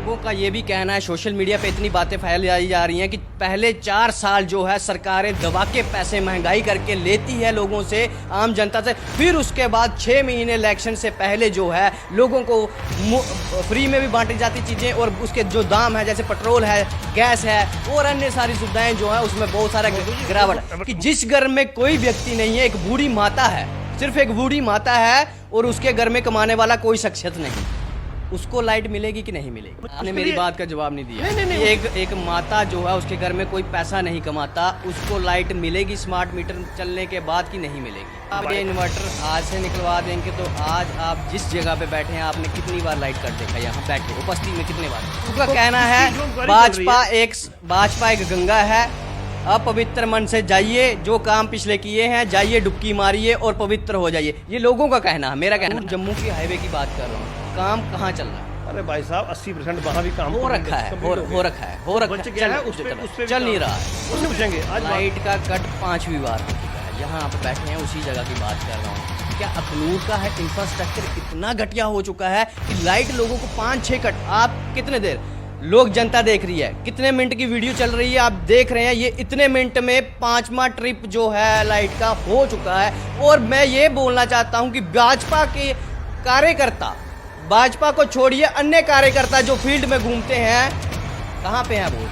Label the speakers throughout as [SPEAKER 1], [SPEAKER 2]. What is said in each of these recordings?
[SPEAKER 1] लोगों का ये भी कहना है, सोशल मीडिया पे इतनी बातें फैलाई जा रही हैं कि पहले 4 साल जो है सरकारें दबा के पैसे महंगाई करके लेती है लोगों से, आम जनता से, फिर उसके बाद 6 महीने इलेक्शन से पहले जो है लोगों को फ्री में भी बांटी जाती चीज़ें, और उसके जो दाम है जैसे पेट्रोल है, गैस है और अन्य सारी सुविधाएं जो है उसमें बहुत सारा गिरावट है कि जिस घर में कोई व्यक्ति नहीं है, एक बूढ़ी माता है, सिर्फ एक बूढ़ी माता है और उसके घर में कमाने वाला कोई शख्सियत नहीं, उसको लाइट मिलेगी कि नहीं मिलेगी? आपने मेरी बात का जवाब नहीं दिया। नहीं। एक माता जो है उसके घर में कोई पैसा नहीं कमाता, उसको लाइट मिलेगी स्मार्ट मीटर चलने के बाद कि नहीं मिलेगी? आप ये इन्वर्टर आज से निकलवा देंगे तो आज आप जिस जगह पे बैठे हैं आपने कितनी बार लाइट कर देखा? यहाँ बैठे उपस्थिति में कितने बार? उसका कहना है भाजपा एक गंगा है, अपवित्र मन से जाइए, जो काम पिछले किए हैं जाइए डुबकी मारिए और पवित्र हो जाइए। ये लोगों का कहना है, मेरा कहना। जम्मू की हाईवे की बात कर रहा हूँ, काम कहाँ चल रहा है?
[SPEAKER 2] अरे भाई साहब 80% वहाँ भी काम
[SPEAKER 1] हो रखा है, चल नहीं रहा है।
[SPEAKER 2] आज
[SPEAKER 1] लाइट का कट 5वीं बार हो चुका है, जहाँ आप बैठे हैं उसी जगह की बात कर रहा हूँ। क्या अखनूर का है इंफ्रास्ट्रक्चर इतना घटिया हो चुका है कि लाइट लोगों को 5-6 कट, आप कितने देर लोग जनता देख रही है, कितने मिनट की वीडियो चल रही है आप देख रहे हैं, ये इतने मिनट में 5वां ट्रिप जो है लाइट का हो चुका है। और मैं ये बोलना चाहता हूं कि भाजपा के कार्यकर्ता, भाजपा को छोड़िए, अन्य कार्यकर्ता जो फील्ड में घूमते हैं, कहाँ पे हैं वो?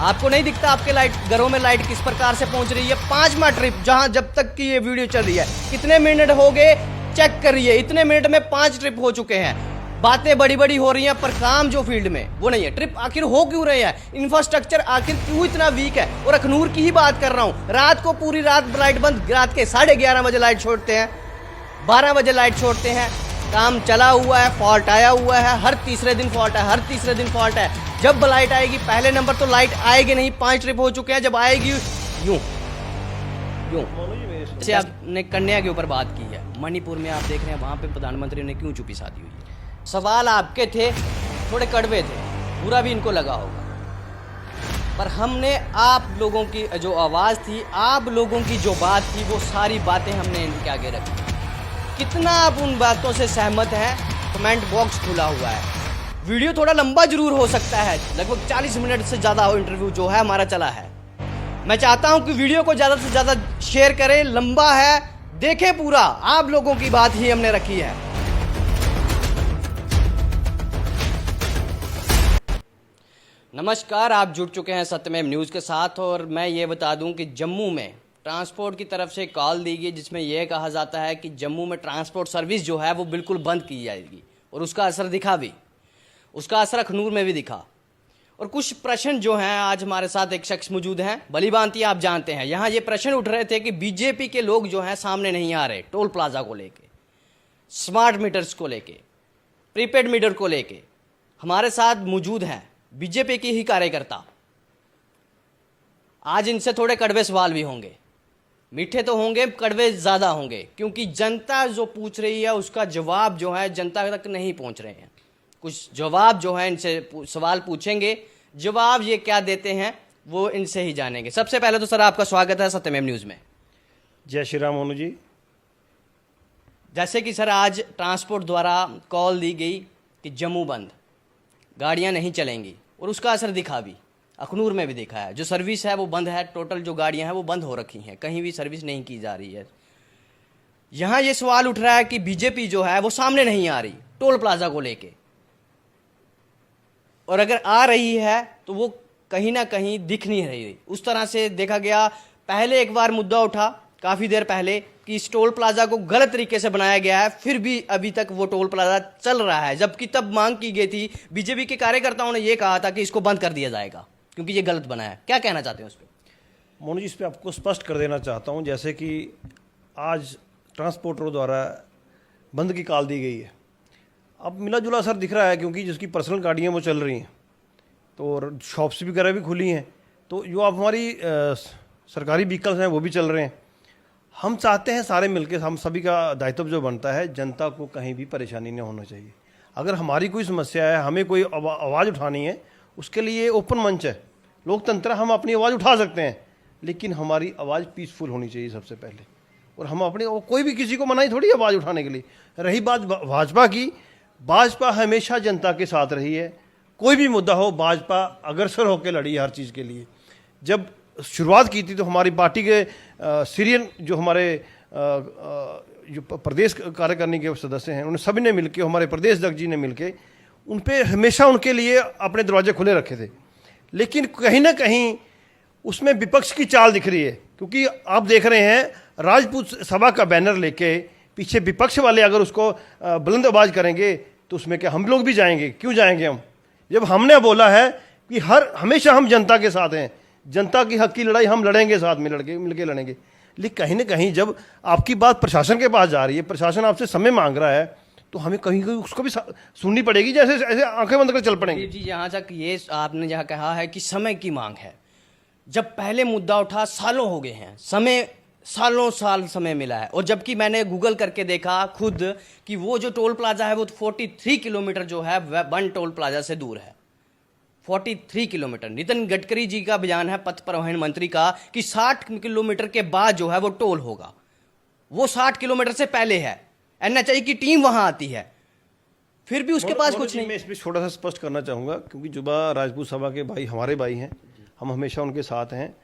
[SPEAKER 1] आपको नहीं दिखता आपके लाइट घरों में लाइट किस प्रकार से पहुंच रही है? 5वां ट्रिप, जहां जब तक की ये वीडियो चल रही है, कितने मिनट हो गए चेक करिए, इतने मिनट में 5 ट्रिप हो चुके हैं। बातें बड़ी बड़ी हो रही हैं पर काम जो फील्ड में वो नहीं है। ट्रिप आखिर हो क्यों रहे हैं? इंफ्रास्ट्रक्चर आखिर क्यों इतना वीक है? और अखनूर की ही बात कर रहा हूं, रात को पूरी रात लाइट बंद, रात के 11:30 बजे लाइट छोड़ते हैं, 12 बजे लाइट छोड़ते हैं, काम चला हुआ है, फॉल्ट आया हुआ है, हर तीसरे दिन फॉल्ट है, हर तीसरे दिन फॉल्ट है। जब लाइट आएगी पहले नंबर तो लाइट आएगी नहीं, 5 ट्रिप हो चुके हैं, जब आएगी यूं जैसे आपने कन्या के ऊपर बात की है, मणिपुर में आप देख रहे हैं वहां पे प्रधानमंत्री ने क्यों चुप्पी साधी हुई है? सवाल आपके थे, थोड़े कड़वे थे, बुरा भी इनको लगा होगा, पर हमने आप लोगों की जो आवाज़ थी, आप लोगों की जो बात थी, वो सारी बातें हमने इनके आगे रखी। कितना आप उन बातों से सहमत हैं? कमेंट बॉक्स खुला हुआ है। वीडियो थोड़ा लंबा जरूर हो सकता है, लगभग 40 मिनट से ज़्यादा हो इंटरव्यू जो है हमारा चला है। मैं चाहता हूं कि वीडियो को ज़्यादा से ज़्यादा शेयर करें, लंबा है, देखें पूरा, आप लोगों की बात ही हमने रखी है। नमस्कार, आप जुड़ चुके हैं सत्यमेव न्यूज़ के साथ, और मैं ये बता दूं कि जम्मू में ट्रांसपोर्ट की तरफ से कॉल दी गई जिसमें यह कहा जाता है कि जम्मू में ट्रांसपोर्ट सर्विस जो है वो बिल्कुल बंद की जाएगी, और उसका असर दिखा भी, उसका असर अखनूर में भी दिखा। और कुछ प्रश्न जो हैं, आज हमारे साथ एक शख्स मौजूद हैं, भलीभांति आप जानते हैं, यहाँ ये प्रश्न उठ रहे थे कि बीजेपी के लोग जो हैं सामने नहीं आ रहे, टोल प्लाजा को लेके, स्मार्ट मीटर्स को लेके, प्रीपेड मीटर को लेके। हमारे साथ मौजूद हैं बीजेपी के ही कार्यकर्ता, आज इनसे थोड़े कड़वे सवाल भी होंगे, मीठे तो होंगे, कड़वे ज़्यादा होंगे, क्योंकि जनता जो पूछ रही है उसका जवाब जो है जनता तक नहीं पहुंच रहे हैं। कुछ जवाब जो है इनसे सवाल पूछेंगे, जवाब ये क्या देते हैं वो इनसे ही जानेंगे। सबसे पहले तो सर आपका स्वागत है सत्यमेव न्यूज़ में।
[SPEAKER 2] जय श्री राम मोनू जी।
[SPEAKER 1] जैसे कि सर आज ट्रांसपोर्ट द्वारा कॉल दी गई कि जम्मू बंद, गाड़ियां नहीं चलेंगी, और उसका असर दिखा भी, अखनूर में भी देखा है, जो सर्विस है वो बंद है, टोटल जो गाड़ियां हैं वो बंद हो रखी हैं, कहीं भी सर्विस नहीं की जा रही है। यहाँ ये सवाल उठ रहा है कि बीजेपी जो है वो सामने नहीं आ रही टोल प्लाजा को लेके, और अगर आ रही है तो वो कहीं ना कहीं दिख नहीं रही। उस तरह से देखा गया, पहले एक बार मुद्दा उठा काफ़ी देर पहले कि इस टोल प्लाजा को गलत तरीके से बनाया गया है, फिर भी अभी तक वो टोल प्लाजा चल रहा है, जबकि तब मांग की गई थी, बीजेपी के कार्यकर्ताओं ने ये कहा था कि इसको बंद कर दिया जाएगा क्योंकि ये गलत बना है। क्या कहना चाहते हैं उस पर?
[SPEAKER 2] मोनू जी, इस पर आपको स्पष्ट कर देना चाहता हूँ, जैसे कि आज ट्रांसपोर्टरों द्वारा बंद की कॉल दी गई है, अब मिला जुला असर दिख रहा है, क्योंकि जिसकी पर्सनल गाड़ियाँ वो चल रही हैं, तो और शॉप्स वगैरह भी खुली हैं, तो जो आप हमारी सरकारी व्हीकल्स हैं वो भी चल रहे हैं। हम चाहते हैं सारे मिलकर, हम सभी का दायित्व जो बनता है, जनता को कहीं भी परेशानी नहीं होना चाहिए। अगर हमारी कोई समस्या है, हमें कोई आवाज़ उठानी है, उसके लिए ओपन मंच है, लोकतंत्र, हम अपनी आवाज़ उठा सकते हैं, लेकिन हमारी आवाज़ पीसफुल होनी चाहिए सबसे पहले। और हम अपने, कोई भी किसी को मनाही थोड़ी आवाज़ उठाने के लिए। रही बात भाजपा की, भाजपा हमेशा जनता के साथ रही है, कोई भी मुद्दा हो, भाजपा अग्रसर होकर लड़ी है हर चीज़ के लिए। जब शुरुआत की थी तो हमारी पार्टी के सीरियन जो हमारे जो प्रदेश कार्यकारिणी के सदस्य हैं, उन्हें सभी ने मिलकर, हमारे प्रदेश अध्यक्ष जी ने मिलकर उन पे हमेशा उनके लिए अपने दरवाजे खुले रखे थे। लेकिन कहीं ना कहीं उसमें विपक्ष की चाल दिख रही है, क्योंकि आप देख रहे हैं राजपूत सभा का बैनर लेके पीछे विपक्ष वाले अगर उसको बुलंद आवाज करेंगे तो उसमें क्या हम लोग भी जाएंगे? क्यों जाएंगे हम? जब हमने बोला है कि हमेशा हम जनता के साथ हैं, जनता की हक की लड़ाई हम लड़ेंगे, साथ में मिलके लड़ेंगे। लेकिन कहीं ना कहीं जब आपकी बात प्रशासन के पास जा रही है, प्रशासन आपसे समय मांग रहा है, तो हमें कहीं कहीं उसको भी सुननी पड़ेगी, जैसे ऐसे आंखें बंद कर चल पड़ेंगे।
[SPEAKER 1] जी, जहाँ तक ये आपने जहाँ कहा है कि समय की मांग है, जब पहले मुद्दा उठा सालों हो गए हैं, सालों साल समय मिला है, और जबकि मैंने गूगल करके देखा खुद कि वो जो टोल प्लाजा है वो 43 किलोमीटर जो है वन टोल प्लाजा से दूर है। 43 किलोमीटर। नितिन गडकरी जी का बयान है, पथ परिवहन मंत्री का, कि 60 किलोमीटर के बाद जो है वो टोल होगा। वो 60 किलोमीटर से पहले है, एनएचआई की टीम वहां आती है, फिर भी उसके पास कुछ नहीं।
[SPEAKER 2] मैं इसमें छोटा सा स्पष्ट करना चाहूँगा, क्योंकि जुबा राजपूत सभा के भाई हमारे भाई हैं, हम हमेशा उनके साथ हैं।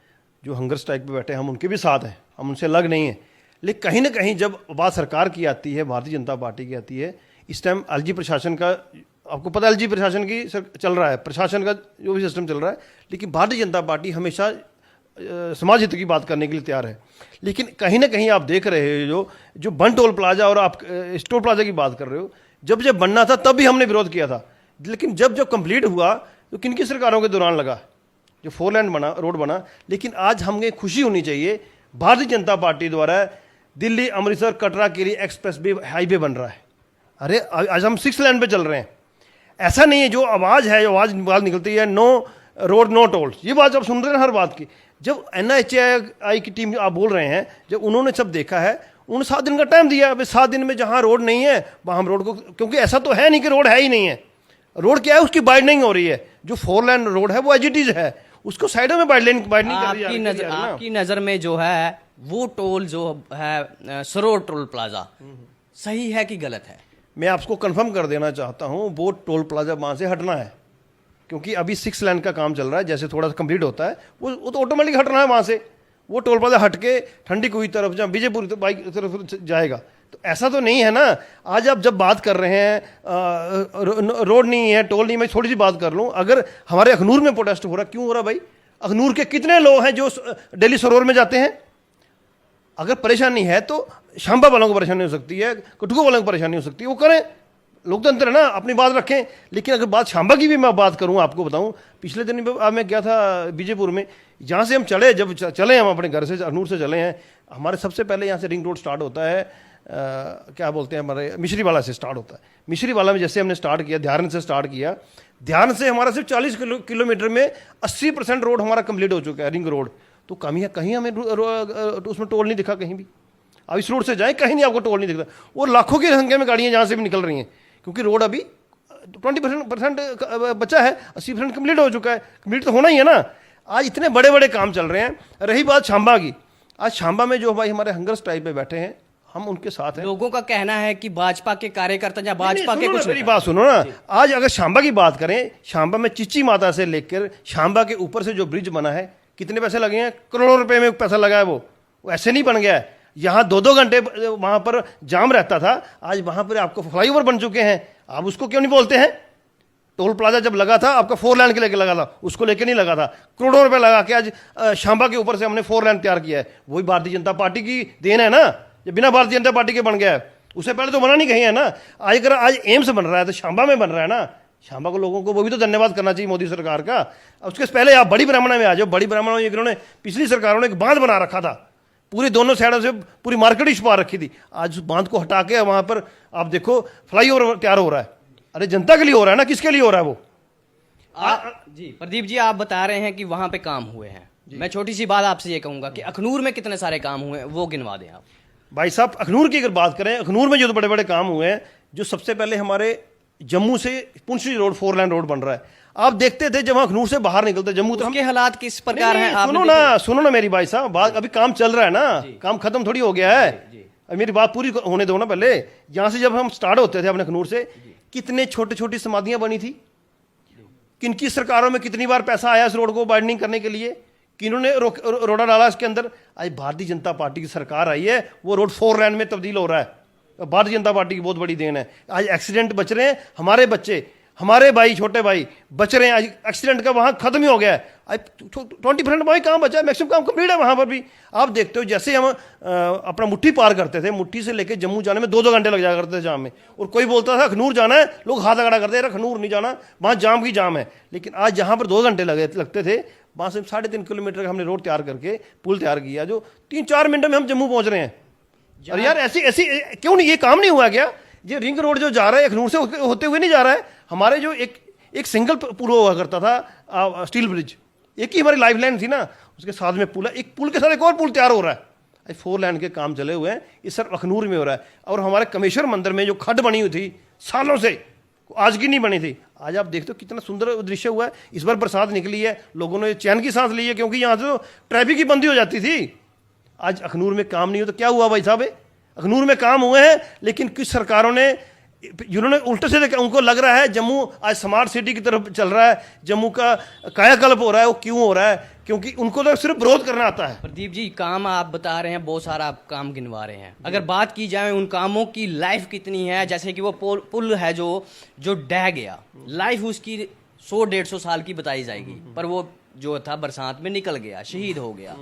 [SPEAKER 2] जो हंगर स्ट्राइक पे बैठे हैं हम उनके भी साथ हैं, हम उनसे अलग नहीं हैं। लेकिन कहीं ना कहीं जब बात सरकार की आती है, भारतीय जनता पार्टी की आती है, इस टाइम एलजी प्रशासन का, आपको पता है एलजी प्रशासन की चल रहा है, प्रशासन का जो भी सिस्टम चल रहा है, लेकिन भारतीय जनता पार्टी हमेशा समाज हित की बात करने के लिए तैयार है। लेकिन कहीं ना कहीं आप देख रहे हो जो बन टोल प्लाजा, और आप इस टोल प्लाजा की बात कर रहे हो, जब बनना था तब भी हमने विरोध किया था। लेकिन जब कंप्लीट हुआ तो किन की सरकारों के दौरान लगा, जो 4 लेन बना, रोड बना। लेकिन आज हमें खुशी होनी चाहिए, भारतीय जनता पार्टी द्वारा दिल्ली अमृतसर कटरा के लिए एक्सप्रेस वे हाईवे बन रहा है। अरे आज हम 6 लेन पे चल रहे हैं। ऐसा नहीं है जो आवाज़ है, जो आवाज़ निकलती है नो रोड नो टोल्स, ये बात आप सुन रहे हैं हर बात की। जब NHAI की टीम आप बोल रहे हैं, जब उन्होंने सब देखा है, उन्होंने 7 दिन का टाइम दिया। अभी 7 दिन में जहाँ रोड नहीं है वहाँ हम रोड को, क्योंकि ऐसा तो है नहीं कि रोड है ही नहीं है, रोड क्या है उसकी वाइडनिंग हो रही है। जो 4 लेन रोड है वो एजिटीज है, उसको साइडों में वाइडनिंग कर दी।
[SPEAKER 1] आपकी नजर में जो है वो टोल जो है सरोवर टोल प्लाजा सही है कि गलत है?
[SPEAKER 2] मैं आपको कंफर्म कर देना चाहता हूं, वो टोल प्लाजा वहां से हटना है, क्योंकि अभी 6 लेन का काम चल रहा है। जैसे थोड़ा सा कंप्लीट होता है वो तो ऑटोमेटिक हटना है वहां से। वो टोल प्लाजा हट के ठंडी कुई तरफ जहाँ विजयपुर बाइक तरफ जाएगा। तो ऐसा तो नहीं है ना। आज आप जब बात कर रहे हैं रोड नहीं है, टोल नहीं, मैं थोड़ी सी बात कर लूँ, अगर हमारे अखनूर में प्रोटेस्ट हो रहा, क्यों हो रहा भाई? अखनूर के कितने लोग हैं जो दिल्ली सरोवर में जाते हैं? अगर परेशानी है तो शांबा वालों को परेशानी हो सकती है, कठुआ वालों को परेशानी हो सकती है, वो करें, लोकतंत्र है ना, अपनी बात रखें। लेकिन अगर बात शांबा की भी मैं बात करूं, आपको बताऊं, पिछले दिन मैं गया था बीजेपुर में, जहाँ से हम चले हम अपने घर से अखनूर से चले हैं, हमारे सबसे पहले यहाँ से रिंग रोड स्टार्ट होता है, क्या बोलते हैं, हमारे मिश्री वाला से स्टार्ट होता है। मिश्री वाला में जैसे हमने स्टार्ट किया, ध्यान से स्टार्ट किया, ध्यान से हमारा सिर्फ 40 किलोमीटर में 80% रोड हमारा कंप्लीट हो चुका है, रिंग रोड। तो कहीं हमें उसमें टोल नहीं दिखा कहीं भी। अब इस रोड से जाएं, कहीं नहीं आपको टोल नहीं दिखता। और लाखों की संख्या में गाड़ियां जहाँ से भी निकल रही हैं, क्योंकि रोड अभी 20% बचा है, 80% कंप्लीट हो चुका है। कंप्लीट तो होना ही है ना। आज इतने बड़े बड़े काम चल रहे हैं। रही बात शांबा की, आज शांबा में जो भाई हमारे हंगर स्ट्राइक पे बैठे हैं, हम उनके साथ हैं।
[SPEAKER 1] लोगों का कहना है कि भाजपा के कार्यकर्ता या भाजपा के कुछ,
[SPEAKER 2] मेरी बात सुनो ना, आज अगर शांबा की बात करें, शांबा में चिच्ची माता से लेकर शांबा के ऊपर से जो ब्रिज बना है, कितने पैसे लगे हैं? करोड़ों रुपए में पैसा लगा है। वो ऐसे नहीं बन गया है। यहाँ 2-2 घंटे वहां पर जाम रहता था, आज वहां पर आपको फ्लाईओवर बन चुके हैं। आप उसको क्यों नहीं बोलते हैं? टोल प्लाजा जब लगा था आपका 4 लेन के लेके लगा था, उसको लेके नहीं लगा था। करोड़ों रुपए लगा के आज शांबा के ऊपर से हमने 4 लेन तैयार किया है। वही भारतीय जनता पार्टी की देन है ना, ये बिना भारतीय जनता पार्टी के बन गया है। उससे पहले तो बना नहीं कहीं है ना। अगर आज एम्स बन रहा है तो शांबा में बन रहा है ना। शांबा को लोगों को वो भी तो धन्यवाद करना चाहिए मोदी सरकार का। उसके पहले आप बड़ी ब्राह्मणा में आ जाओ। बड़ी ब्राह्मणा में इन्होंने पिछली सरकारों ने एक बांध बना रखा था, पूरी दोनों साइडों से पूरी मार्केट ही छुपा रखी थी। आज उस बांध को हटा के वहां पर आप देखो फ्लाईओवर तैयार हो रहा है। अरे जनता के लिए हो रहा है ना, किसके लिए हो रहा है वो?
[SPEAKER 1] जी प्रदीप जी, आप बता रहे हैं कि वहां पे काम हुए हैं। मैं छोटी सी बात आपसे ये कहूंगा कि अखनूर में कितने सारे काम हुए हैं, वो गिनवा दें आप।
[SPEAKER 2] भाई साहब, अखनूर की अगर बात करें, अखनूर में जो तो बड़े बड़े काम हुए हैं, जो सबसे पहले हमारे जम्मू से पुंछली रोड 4 लेन रोड बन रहा है। आप देखते थे जब हम अखनूर से बाहर निकलते जम्मू, तो
[SPEAKER 1] उसके हालात किस प्रकार हैं?
[SPEAKER 2] सुनो ना मेरी भाई साहब बात, अभी काम चल रहा है ना, काम खत्म थोड़ी हो गया है। अब मेरी बात पूरी होने दो ना पहले। यहाँ से जब हम स्टार्ट होते थे अपने अखनूर से, कितने छोटी छोटी समाधियां बनी थी, किनकी सरकारों में कितनी बार पैसा आया इस रोड को वाइडनिंग करने के लिए, किन्होंने रोड़ा डाला इसके अंदर। आज भारतीय जनता पार्टी की सरकार आई है, वो रोड 4 लेन में तब्दील हो रहा है। भारतीय जनता पार्टी की बहुत बड़ी देन है। आज एक्सीडेंट बच रहे हैं, हमारे बच्चे, हमारे भाई, छोटे भाई बच रहे हैं। आज एक्सीडेंट का वहाँ खत्म ही हो गया है। आज 20% वही काम बचा है, मैक्सिमम काम कंप्लीट है वहाँ पर भी। आप देखते हो जैसे हम अपना मुट्ठी पार करते थे, मुट्ठी से लेकर जम्मू जाने में 2-2 घंटे लग जाया करते थे जाम में। और कोई बोलता था अखनूर जाना है, लोग हाथ अगड़ा करते थे, अखनूर नहीं जाना, वहाँ जाम की जाम है। लेकिन आज जहाँ पर 2 घंटे लगते थे, वहाँ से 3.5 किलोमीटर का हमने रोड तैयार करके पुल तैयार किया, जो 3-4 मिनट में हम जम्मू पहुँच रहे हैं। और यार ऐसी ऐसी क्यों नहीं, ये काम नहीं हुआ क्या? ये रिंग रोड जो जा रहा है अखनूर से होते हुए नहीं जा रहा है। हमारे जो एक सिंगल पुल हुआ करता था, स्टील ब्रिज, एक ही हमारी लाइफ लाइन थी ना, उसके साथ में पुल है, एक पुल के साथ एक और पुल तैयार हो रहा है। 4 लेन के काम चले हुए हैं, ये सिर्फ अखनूर में हो रहा है। और हमारे कमेश्वर मंदिर में जो खड्ड बनी हुई थी सालों से, आज की नहीं बनी थी, आज आप देखते हो कितना सुंदर दृश्य हुआ है। इस बार बरसात निकली है, लोगों ने चैन की सांस ली है, क्योंकि यहाँ से तो ट्रैफिक की बंदी हो जाती थी। आज अखनूर में काम नहीं हो तो क्या हुआ भाई साहब? अखनूर में काम हुए हैं, लेकिन कुछ सरकारों ने, जिन्होंने उल्टे से देखा, उनको लग रहा है जम्मू आज स्मार्ट सिटी की तरफ चल रहा है, जम्मू का कायाकल्प हो रहा है। वो क्यों हो रहा है? क्योंकि उनको तो सिर्फ विरोध करना आता है।
[SPEAKER 1] प्रदीप जी, काम आप बता रहे हैं, बहुत सारा आप काम गिनवा रहे हैं। अगर बात की जाए उन कामों की लाइफ कितनी है, जैसे कि वो पुल है जो ढह गया, लाइफ उसकी 100-150 साल की बताई जाएगी, पर वो जो था बरसात में निकल गया, शहीद हो गया।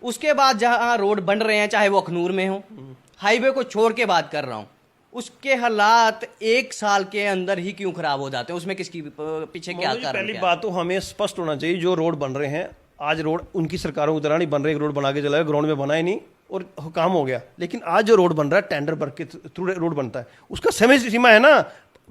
[SPEAKER 1] उसके बाद जहाँ रोड बन रहे हैं, चाहे वो अखनूर में हो, हाईवे को छोड़ के बात कर रहा हूँ, उसके हालात 1 साल के अंदर ही क्यों खराब हो जाते हैं? उसमें किसकी पीछे क्या कारण?
[SPEAKER 2] पहली बात तो हमें स्पष्ट होना चाहिए, जो रोड बन रहे हैं आज, रोड उनकी सरकारों के दौरान ही बन रहे, रोड बना के चला गया, ग्राउंड में बना ही नहीं और काम हो गया। लेकिन आज जो रोड बन रहा है, टेंडर भर के थ्रू रोड बनता है, उसका समय सीमा है ना।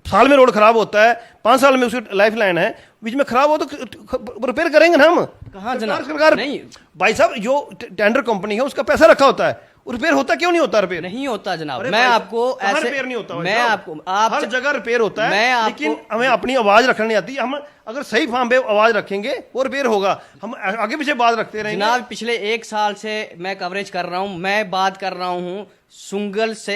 [SPEAKER 2] साल में रोड खराब होता है, 5 साल में उसकी लाइफ लाइन है, बीच में खराब हो तो रिपेयर करेंगे ना हम।
[SPEAKER 1] कहाँ जनाब?
[SPEAKER 2] सरकार
[SPEAKER 1] नहीं
[SPEAKER 2] भाई साहब, जो टेंडर कंपनी है उसका पैसा रखा होता है, रिपेयर होता क्यों नहीं होता? रिपेयर
[SPEAKER 1] नहीं होता जनाब। मैं आपको ऐसे
[SPEAKER 2] रिपेयर नहीं होता,
[SPEAKER 1] मैं आपको आप
[SPEAKER 2] हर जगह रिपेयर होता है,
[SPEAKER 1] लेकिन
[SPEAKER 2] लेकिन हमें अपनी आवाज रखनी नहीं आती। हम अगर सही फार्म पे आवाज रखेंगे वो रिपेयर होगा, हम आगे पीछे बात रखते रहेंगे।
[SPEAKER 1] जनाब, पिछले 1 साल से मैं कवरेज कर रहा हूं, मैं बात कर रहा हूं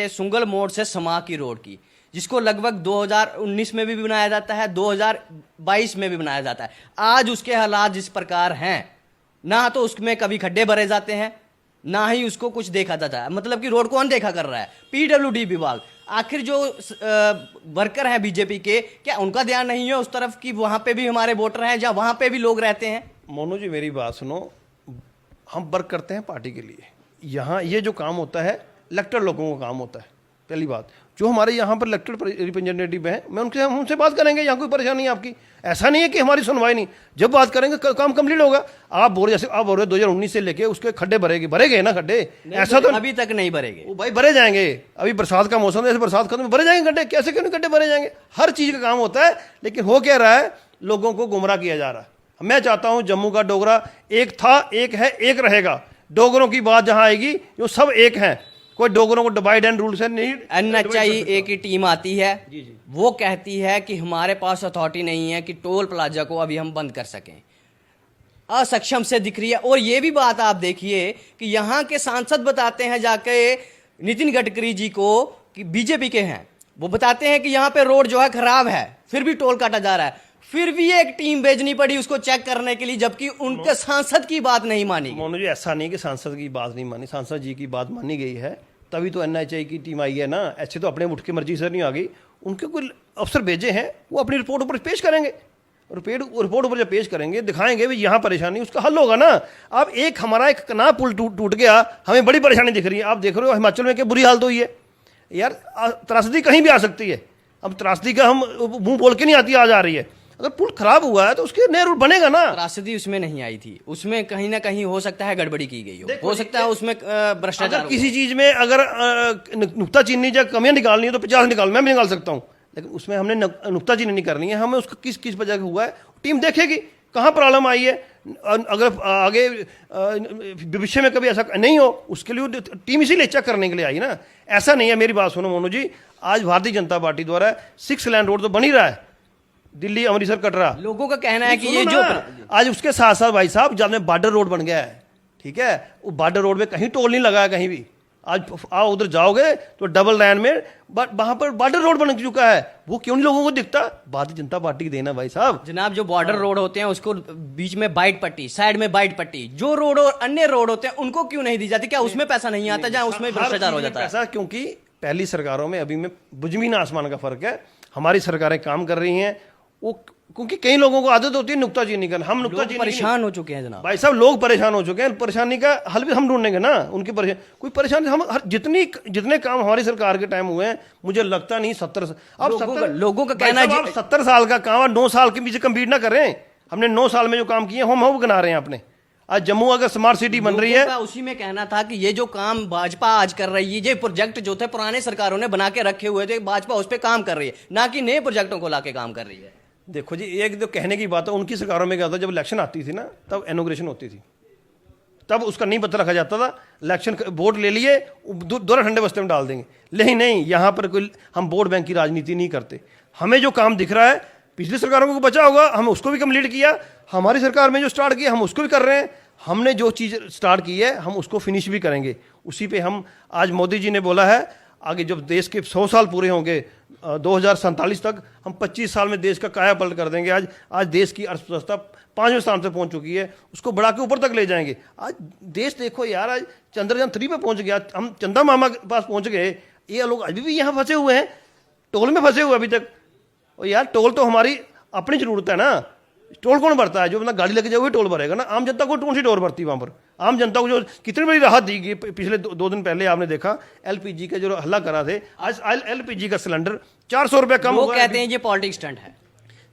[SPEAKER 1] सुंगल मोड़ से समा की रोड की, जिसको लगभग 2019 में भी बनाया जाता है, 2022 में भी बनाया जाता है। आज उसके हालात जिस प्रकार हैं, ना तो उसमें कभी खड्डे भरे जाते हैं, ना ही उसको कुछ देखा जाता है। मतलब कि रोड कौन देखा कर रहा है? पीडब्ल्यूडी विभाग। आखिर जो वर्कर हैं बीजेपी के, क्या उनका ध्यान नहीं है उस तरफ कि वहां पे भी हमारे वोटर हैं, जहां वहां पे भी लोग रहते हैं?
[SPEAKER 2] मोनू जी मेरी बात सुनो, हम वर्क करते हैं पार्टी के लिए। यहाँ ये जो काम होता है इलेक्टेड लोगों का काम होता है। पहली बात, जो हमारे यहाँ पर इलेक्टेड रिप्रेजेंटेटिव हैं, मैं उनसे बात करेंगे, यहाँ कोई परेशानी है आपकी? ऐसा नहीं है कि हमारी सुनवाई नहीं, जब बात करेंगे काम कंप्लीट होगा। आप बोल रहे 2019 से लेके उसके खड्डे भरेगे ना खड्डे? ऐसा तो
[SPEAKER 1] अभी तक नहीं भरेगे।
[SPEAKER 2] वो भाई भरे जाएंगे, अभी बरसात का मौसम है, ऐसे बरसात खत्म भरे जाएंगे खड्डे, कैसे क्यों नहीं खड्डे भरे जाएंगे? हर चीज़ का काम होता है, लेकिन हो क्या रहा है, लोगों को गुमराह किया जा रहा है। मैं चाहता हूँ जम्मू का डोगरा एक था, एक है, एक रहेगा। डोगरों की बात जहाँ आएगी, जो सब एक हैं, कोई डोगरों को डिवाइड एंड रूल से नहीं।
[SPEAKER 1] एनएचआई एक ही टीम आती है, वो कहती है कि हमारे पास अथॉरिटी नहीं है कि टोल प्लाजा को अभी हम बंद कर सकें, असक्षम से दिख रही है। और ये भी बात आप देखिए कि यहाँ के सांसद बताते हैं जाके नितिन गडकरी जी को, कि बीजेपी के हैं, वो बताते हैं कि यहाँ पे रोड जो है खराब है, फिर भी टोल काटा जा रहा है। फिर भी एक टीम भेजनी पड़ी उसको चेक करने के लिए, जबकि उनके सांसद की बात नहीं मानी।
[SPEAKER 2] मोनू जी ऐसा नहीं कि सांसद की बात नहीं मानी, सांसद जी की बात मानी गई है, तभी तो एनएचआई की टीम आई है ना। ऐसे तो अपने उठ के मर्जी से नहीं आ गई, उनके कोई अफसर भेजे हैं, वो अपनी रिपोर्ट ऊपर पेश करेंगे। रिपोर्ट ऊपर जब पेश करेंगे, दिखाएंगे भी यहाँ परेशानी, उसका हल होगा ना। अब हमारा एक कना पुल टूट गया, हमें बड़ी परेशानी दिख रही है। आप देख रहे हो हिमाचल में क्या बुरी हालत हुई है यार, त्रासदी कहीं भी आ सकती है। अब त्रासदी का हम मुंह बोल के नहीं आती, आ जा रही है। अगर पुल खराब हुआ है तो उसके नया रूट बनेगा ना।
[SPEAKER 1] त्रासदी उसमें नहीं आई थी, उसमें कहीं ना कहीं हो सकता है गड़बड़ी की गई हो सकता है उसमें भ्रष्टाचार।
[SPEAKER 2] किसी चीज में अगर नुक्ताचीनी या कमियां निकालनी है तो 50 मैं भी निकाल सकता हूँ, लेकिन उसमें हमने नुक्ताचीनी नहीं करनी है। हमें उसका किस वजह से हुआ है, टीम देखेगी कहाँ प्रॉब्लम आई है। अगर आगे भविष्य में कभी ऐसा नहीं हो, उसके लिए टीम इसीलिए चेक करने के लिए आई ना। ऐसा नहीं है, मेरी बात सुनो मोनू जी, आज भारतीय जनता पार्टी द्वारा 6 लेन रोड तो बन ही रहा है, दिल्ली अमृतसर कटरा।
[SPEAKER 1] लोगों का कहना है कि ये जो
[SPEAKER 2] आज उसके साथ साथ भाई साहब जब में बॉर्डर रोड बन गया है, ठीक है, वो बॉर्डर रोड में कहीं टोल नहीं लगा है कहीं भी। आज आओ उधर जाओगे तो डबल लाइन में वहां पर बॉर्डर रोड बन चुका है, वो क्यों नहीं लोगों को दिखता? भारतीय जनता पार्टी की देना भाई साहब।
[SPEAKER 1] जनाब, जो बॉर्डर रोड होते हैं उसको बीच में बाइट पट्टी, साइड में बाइट पट्टी, जो रोड और अन्य रोड होते हैं उनको क्यों नहीं दी जाती? क्या उसमें पैसा नहीं आता जहां उसमें भ्रष्टाचार हो जाता है?
[SPEAKER 2] पैसा, क्योंकि पहली सरकारों में अभी में जमीन आसमान का फर्क है। हमारी सरकारें काम कर रही हैं, वो क्योंकि कई लोगों को आदत होती है नुक्ताचीनी करना। हम नुक्ताचीनी
[SPEAKER 1] परेशान हो चुके हैं जनाब।
[SPEAKER 2] भाई साहब, लोग परेशान हो चुके हैं, परेशानी का हल भी हम ढूंढेंगे ना। उनकी कोई परेशानी हम जितने काम हमारी सरकार के टाइम हुए हैं, मुझे लगता नहीं 70
[SPEAKER 1] लोगों का कहना है
[SPEAKER 2] 70 साल का काम 9 साल के बीच कंप्लीट ना करें। हमने 9 साल में जो काम किए हम वो गिना रहे हैं अपने। आज जम्मू अगर स्मार्ट सिटी बन रही है,
[SPEAKER 1] उसी में कहना था कि ये जो काम भाजपा आज कर रही है, ये प्रोजेक्ट जो थे पुराने सरकारों ने बना के रखे हुए थे, भाजपा उस पर काम कर रही है, ना कि नए प्रोजेक्टों को लाके काम कर रही है।
[SPEAKER 2] देखो जी, एक तो कहने की बात है, उनकी सरकारों में क्या था, जब इलेक्शन आती थी ना तब इनॉग्रेशन होती थी, तब उसका नहीं पता रखा जाता था। इलेक्शन वोट ले लिए, दोनों ठंडे बस्ते में डाल देंगे। लेकिन नहीं, यहाँ पर कोई हम वोट बैंक की राजनीति नहीं करते। हमें जो काम दिख रहा है, पिछली सरकारों को बचा होगा, हम उसको भी कंप्लीट किया। हमारी सरकार में जो स्टार्ट किया हम उसको भी कर रहे हैं। हमने जो चीज़ स्टार्ट की है हम उसको फिनिश भी करेंगे। उसी पे हम आज मोदी जी ने बोला है, आगे जब देश के 100 साल पूरे होंगे 2047 तक, हम 25 साल में देश का काया पलट कर देंगे। आज देश की अर्थव्यवस्था 5वें स्थान पे पहुंच चुकी है, उसको बढ़ा के ऊपर तक ले जाएंगे। आज देश देखो यार, आज चंद्रयान 3 पे पहुंच गया, हम चंदा मामा के पास पहुंच गए। ये लोग अभी भी यहाँ फंसे हुए हैं, टोल में फंसे हुए अभी तक। और यार टोल तो हमारी अपनी जरूरत है ना। टोल कौन भरता है? जो अपना गाड़ी लेके जाए वही टोल भरेगा ना। आम जनता को कौन सी टोल भरती है वहाँ पर? आम जनता को जो कितनी बड़ी राहत दी गई, पिछले 2 दिन पहले आपने देखा एलपीजी का जो हल्ला करा थे, आज एलपीजी का सिलेंडर 400 रुपये कम
[SPEAKER 1] वो कहते हैं ये पॉलिटिक्स स्टंट है।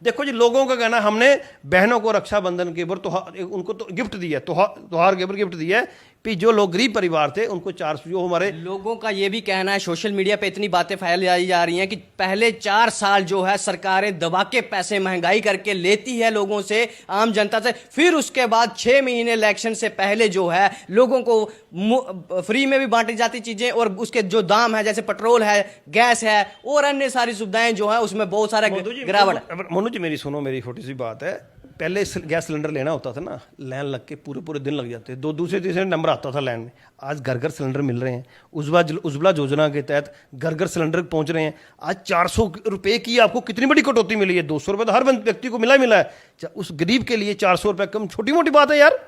[SPEAKER 2] देखो जी, लोगों का कहना, हमने बहनों को रक्षाबंधन के ऊपर उनको तो गिफ्ट दिया, त्योहार के ऊपर गिफ्ट दिया है। फिर जो लोग गरीब परिवार थे उनको 400, जो हमारे
[SPEAKER 1] लोगों का ये भी कहना है, सोशल मीडिया पे इतनी बातें फैलाई जा रही हैं कि पहले 4 साल जो है सरकारें दबा के पैसे महंगाई करके लेती है लोगों से, आम जनता से, फिर उसके बाद 6 महीने इलेक्शन से पहले जो है लोगों को फ्री में भी बांटी जाती चीजें, और उसके जो दाम है, जैसे पेट्रोल है, गैस है और अन्य सारी सुविधाएं जो है उसमें बहुत सारा गिरावट।
[SPEAKER 2] मोनू जी मेरी सुनो, मेरी छोटी सी बात है। पहले गैस सिलेंडर लेना होता था ना, लाइन लग के पूरे दिन लग जाते, 2 दूसरे तीसरे नंबर आता था लाइन में। आज घर घर सिलेंडर मिल रहे हैं। उज्ज्वला योजना के तहत घर घर सिलेंडर पहुंच रहे हैं। आज 400 रुपये की आपको कितनी बड़ी कटौती मिली है। 200 रुपये तो हर व्यक्ति को मिला है। उस गरीब के लिए 400 रुपये कम छोटी मोटी बात है यार,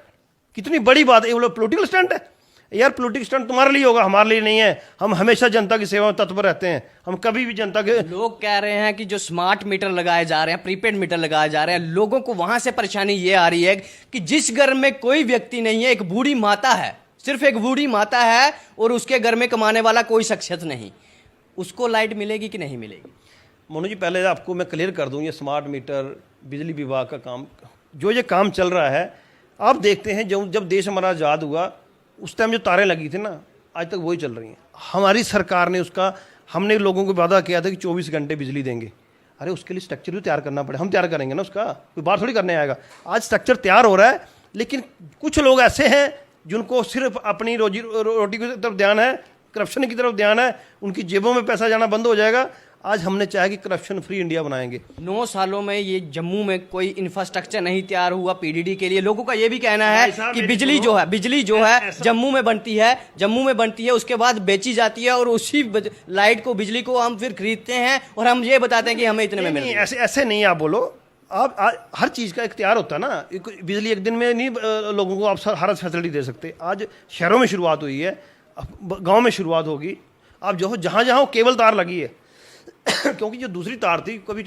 [SPEAKER 2] कितनी बड़ी बात है। ये पोलिटिकल स्टंट है यार। पोलिटिकल स्टंट तुम्हारे लिए होगा, हमारे लिए नहीं है। हम हमेशा जनता की सेवा में तत्पर रहते हैं। हम कभी भी जनता के,
[SPEAKER 1] लोग कह रहे हैं कि जो स्मार्ट मीटर लगाए जा रहे हैं, प्रीपेड मीटर लगाए जा रहे हैं, लोगों को वहां से परेशानी ये आ रही है कि जिस घर में कोई व्यक्ति नहीं है, एक बूढ़ी माता है, सिर्फ एक बूढ़ी माता है और उसके घर में कमाने वाला कोई शख्सियत नहीं, उसको लाइट मिलेगी कि नहीं मिलेगी?
[SPEAKER 2] मोनू जी, पहले आपको मैं क्लियर कर दूं, ये स्मार्ट मीटर, बिजली विभाग का काम, जो ये काम चल रहा है, आप देखते हैं जब देश हमारा आज़ाद हुआ उस टाइम जो तारें लगी थी ना, आज तक वही चल रही हैं। हमारी सरकार ने हमने लोगों को वादा किया था कि 24 घंटे बिजली देंगे। अरे उसके लिए स्ट्रक्चर भी तैयार करना पड़े, हम तैयार करेंगे ना, उसका कोई बात थोड़ी करने आएगा। आज स्ट्रक्चर तैयार हो रहा है, लेकिन कुछ लोग ऐसे हैं जिनको सिर्फ अपनी रोजी रोटी की तरफ ध्यान है, करप्शन की तरफ ध्यान है, उनकी जेबों में पैसा जाना बंद हो जाएगा। आज हमने चाहा कि करप्शन फ्री इंडिया बनाएंगे।
[SPEAKER 1] 9 सालों में ये जम्मू में कोई इंफ्रास्ट्रक्चर नहीं तैयार हुआ पीडीडी के लिए। लोगों का ये भी कहना है कि बिजली जो है जम्मू में बनती है, उसके बाद बेची जाती है और उसी लाइट को, बिजली को हम फिर खरीदते हैं और हम ये बताते हैं कि हमें इतने में मिल रही है।
[SPEAKER 2] ऐसे नहीं आप बोलो। आप हर चीज़ का इख्तियार होता है ना। बिजली एक दिन में नहीं लोगों को आप हर फैसिलिटी दे सकते। आज शहरों में शुरुआत हुई है, गाँव में शुरुआत होगी। आप जो जहाँ केबल तार लगी है क्योंकि जो दूसरी तार थी, कभी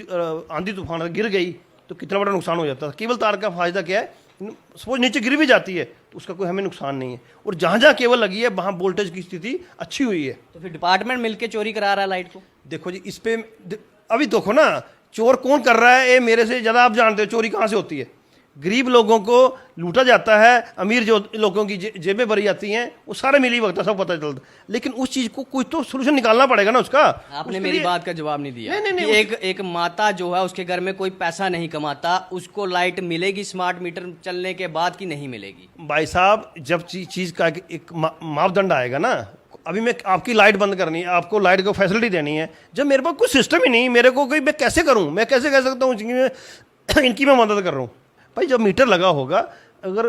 [SPEAKER 2] आंधी तूफान गिर गई तो कितना बड़ा नुकसान हो जाता था। केबल तार का फायदा क्या है, सपोज नीचे गिर भी जाती है तो उसका कोई हमें नुकसान नहीं है। और जहाँ जहाँ केबल लगी है वहाँ वोल्टेज की स्थिति अच्छी हुई है।
[SPEAKER 1] तो फिर डिपार्टमेंट मिलके चोरी करा रहा है लाइट को।
[SPEAKER 2] देखो जी, इस पे अभी देखो ना, चोर कौन कर रहा है, ये मेरे से ज़्यादा आप जानते हो चोरी कहाँ से होती है। गरीब लोगों को लूटा जाता है, अमीर जो लोगों की जेबें भरी जाती हैं, वो सारे मिली वक्त सब पता चलता। लेकिन उस चीज़ को कोई तो सोल्यूशन निकालना पड़ेगा ना उसका।
[SPEAKER 1] आपने मेरी बात का जवाब नहीं दिया। नहीं, एक माता जो है उसके घर में कोई पैसा नहीं कमाता, उसको लाइट मिलेगी स्मार्ट मीटर चलने के बाद कि नहीं मिलेगी?
[SPEAKER 2] भाई साहब, जब चीज़ का एक मापदंड आएगा ना, अभी मैं आपकी लाइट बंद करनी है, आपको लाइट को फैसिलिटी देनी है, जब मेरे पास कोई सिस्टम ही नहीं, मेरे को कोई, मैं कैसे करूँ, मैं कैसे कह सकता हूँ इनकी मैं मदद कर रहा हूँ? भाई जब मीटर लगा होगा, अगर